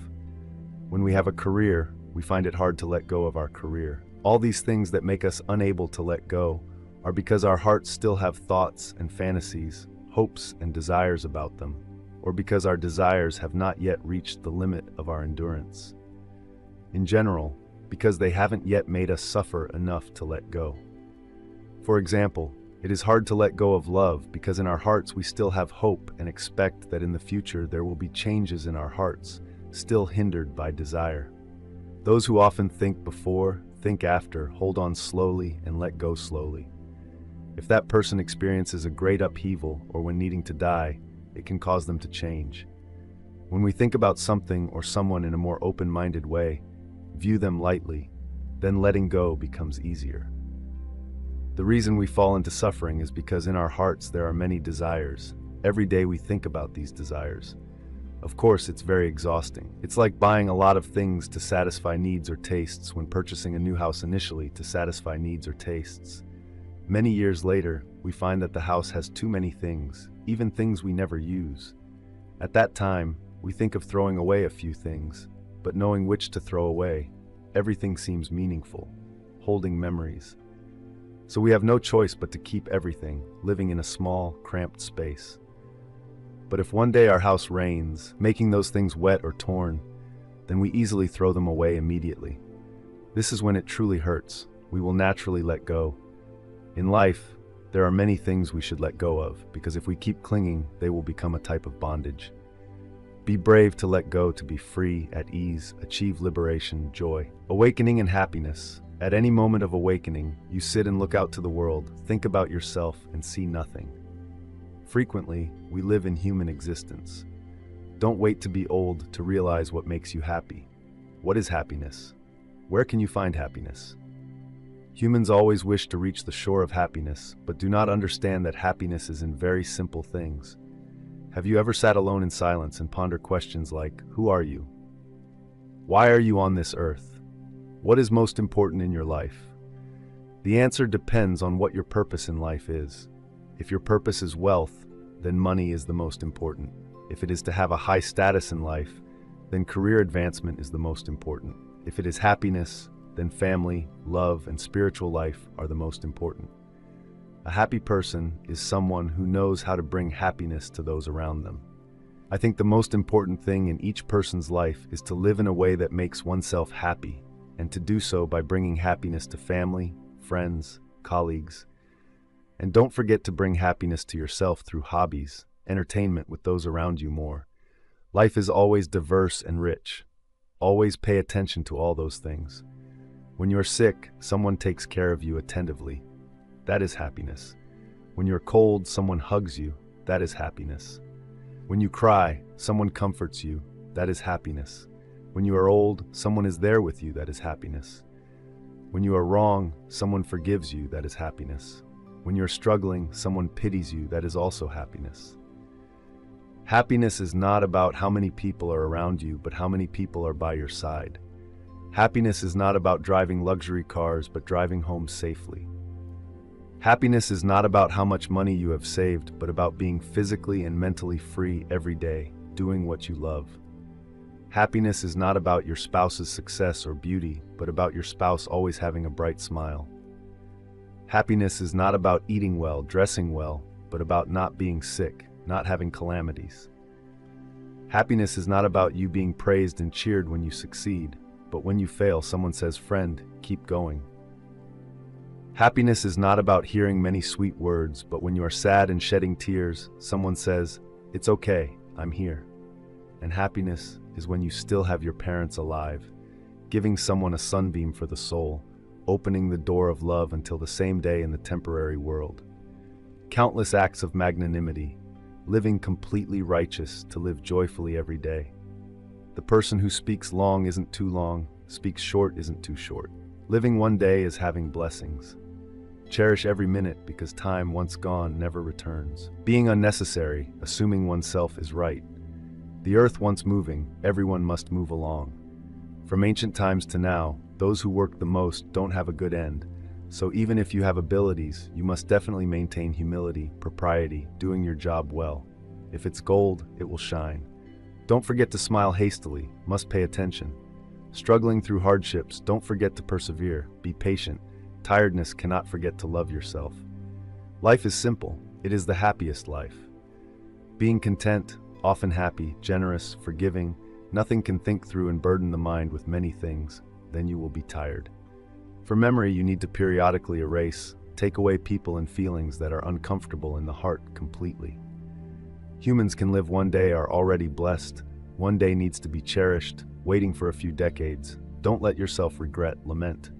When we have a career, we find it hard to let go of our career. All these things that make us unable to let go are because our hearts still have thoughts and fantasies, hopes and desires about them, or because our desires have not yet reached the limit of our endurance. In general, because they haven't yet made us suffer enough to let go. For example, it is hard to let go of love because in our hearts we still have hope and expect that in the future there will be changes in our hearts, still hindered by desire. Those who often think before, think after, hold on slowly and let go slowly. If that person experiences a great upheaval or when needing to die, it can cause them to change. When we think about something or someone in a more open-minded way, view them lightly, then letting go becomes easier. The reason we fall into suffering is because in our hearts there are many desires. Every day we think about these desires. Of course, it's very exhausting. It's like buying a lot of things to satisfy needs or tastes when purchasing a new house initially to satisfy needs or tastes. Many years later, we find that the house has too many things, even things we never use. At that time, we think of throwing away a few things, but knowing which to throw away, everything seems meaningful, holding memories. So we have no choice but to keep everything, living in a small, cramped space. But if one day our house rains, making those things wet or torn, then we easily throw them away immediately. This is when it truly hurts. We will naturally let go. In life, there are many things we should let go of, because if we keep clinging, they will become a type of bondage. Be brave to let go, to be free, at ease, achieve liberation, joy, awakening and happiness. At any moment of awakening, you sit and look out to the world, think about yourself, and see nothing. Frequently, we live in human existence. Don't wait to be old to realize what makes you happy. What is happiness? Where can you find happiness? Humans always wish to reach the shore of happiness, but do not understand that happiness is in very simple things. Have you ever sat alone in silence and pondered questions like, who are you? Why are you on this earth? What is most important in your life? The answer depends on what your purpose in life is. If your purpose is wealth, then money is the most important. If it is to have a high status in life, then career advancement is the most important. If it is happiness, then family, love, and spiritual life are the most important. A happy person is someone who knows how to bring happiness to those around them. I think the most important thing in each person's life is to live in a way that makes oneself happy, and to do so by bringing happiness to family, friends, colleagues. And don't forget to bring happiness to yourself through hobbies, entertainment with those around you more. Life is always diverse and rich. Always pay attention to all those things. When you're sick, someone takes care of you attentively. That is happiness. When you're cold, someone hugs you. That is happiness. When you cry, someone comforts you. That is happiness. When you are old, someone is there with you. That is happiness. When you are wrong, someone forgives you. That is happiness. When you're struggling, someone pities you. That is also happiness. Happiness is not about how many people are around you, but how many people are by your side. Happiness is not about driving luxury cars, but driving home safely. Happiness is not about how much money you have saved, but about being physically and mentally free every day, doing what you love. Happiness is not about your spouse's success or beauty, but about your spouse always having a bright smile. Happiness is not about eating well, dressing well, but about not being sick, not having calamities. Happiness is not about you being praised and cheered when you succeed, but when you fail, someone says, "Friend, keep going." Happiness is not about hearing many sweet words, but when you are sad and shedding tears, someone says, "It's okay, I'm here." And happiness is when you still have your parents alive, giving someone a sunbeam for the soul, opening the door of love until the same day in the temporary world. Countless acts of magnanimity, living completely righteous to live joyfully every day. The person who speaks long isn't too long, speaks short isn't too short. Living one day is having blessings. Cherish every minute because time once gone never returns. Being unnecessary, assuming oneself is right. The earth once moving, everyone must move along. From ancient times to now, those who work the most don't have a good end. So even if you have abilities, you must definitely maintain humility, propriety, doing your job well. If it's gold, it will shine. Don't forget to smile hastily, must pay attention. Struggling through hardships, don't forget to persevere, be patient. Tiredness cannot forget to love yourself. Life is simple, it is the happiest life. Being content, often happy, generous, forgiving, nothing can think through and burden the mind with many things, then you will be tired. For memory, you need to periodically erase, take away people and feelings that are uncomfortable in the heart completely. Humans can live one day are already blessed, one day needs to be cherished, waiting for a few decades. Don't let yourself regret, lament.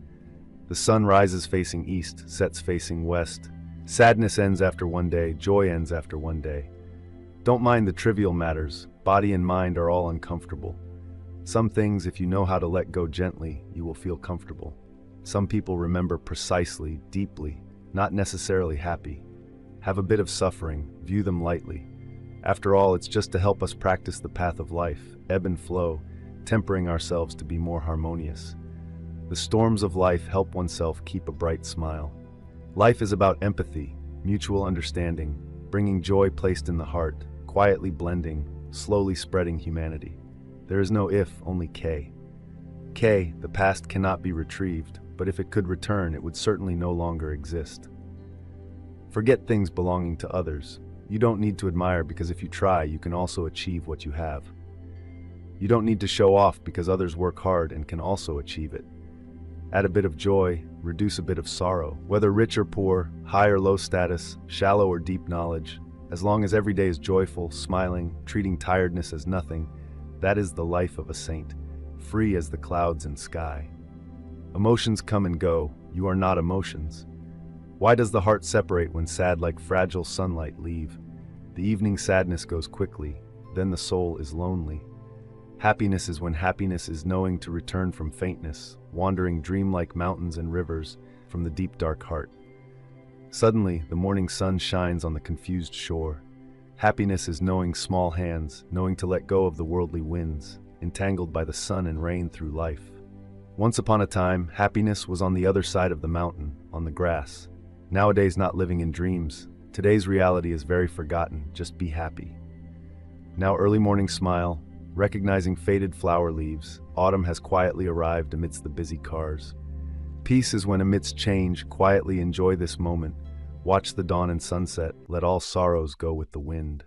The sun rises facing east, sets facing west. Sadness ends after one day, joy ends after one day. Don't mind the trivial matters, body and mind are all uncomfortable. Some things, if you know how to let go gently, you will feel comfortable. Some people remember precisely, deeply, not necessarily happy. Have a bit of suffering, view them lightly. After all, it's just to help us practice the path of life, ebb and flow, tempering ourselves to be more harmonious. The storms of life help oneself keep a bright smile. Life is about empathy, mutual understanding, bringing joy placed in the heart, quietly blending, slowly spreading humanity. There is no if, only K. K, the past cannot be retrieved, but if it could return, it would certainly no longer exist. Forget things belonging to others. You don't need to admire, because if you try, you can also achieve what you have. You don't need to show off, because others work hard and can also achieve it. Add a bit of joy, reduce a bit of sorrow. Whether rich or poor, high or low status, shallow or deep knowledge, as long as every day is joyful, smiling, treating tiredness as nothing, that is the life of a saint, free as the clouds and sky. Emotions come and go. You are not emotions. Why does the heart separate when sad like fragile sunlight leave? The evening sadness goes quickly, then the soul is lonely. Happiness is when happiness is knowing to return from faintness, wandering dreamlike mountains and rivers from the deep dark heart. Suddenly, the morning sun shines on the confused shore. Happiness is knowing small hands, knowing to let go of the worldly winds, entangled by the sun and rain through life. Once upon a time, happiness was on the other side of the mountain, on the grass. Nowadays, not living in dreams. Today's reality is very forgotten. Just be happy. Now early morning smile, recognizing faded flower leaves. Autumn has quietly arrived amidst the busy cars. Peace is when amidst change, quietly enjoy this moment. Watch the dawn and sunset. Let all sorrows go with the wind.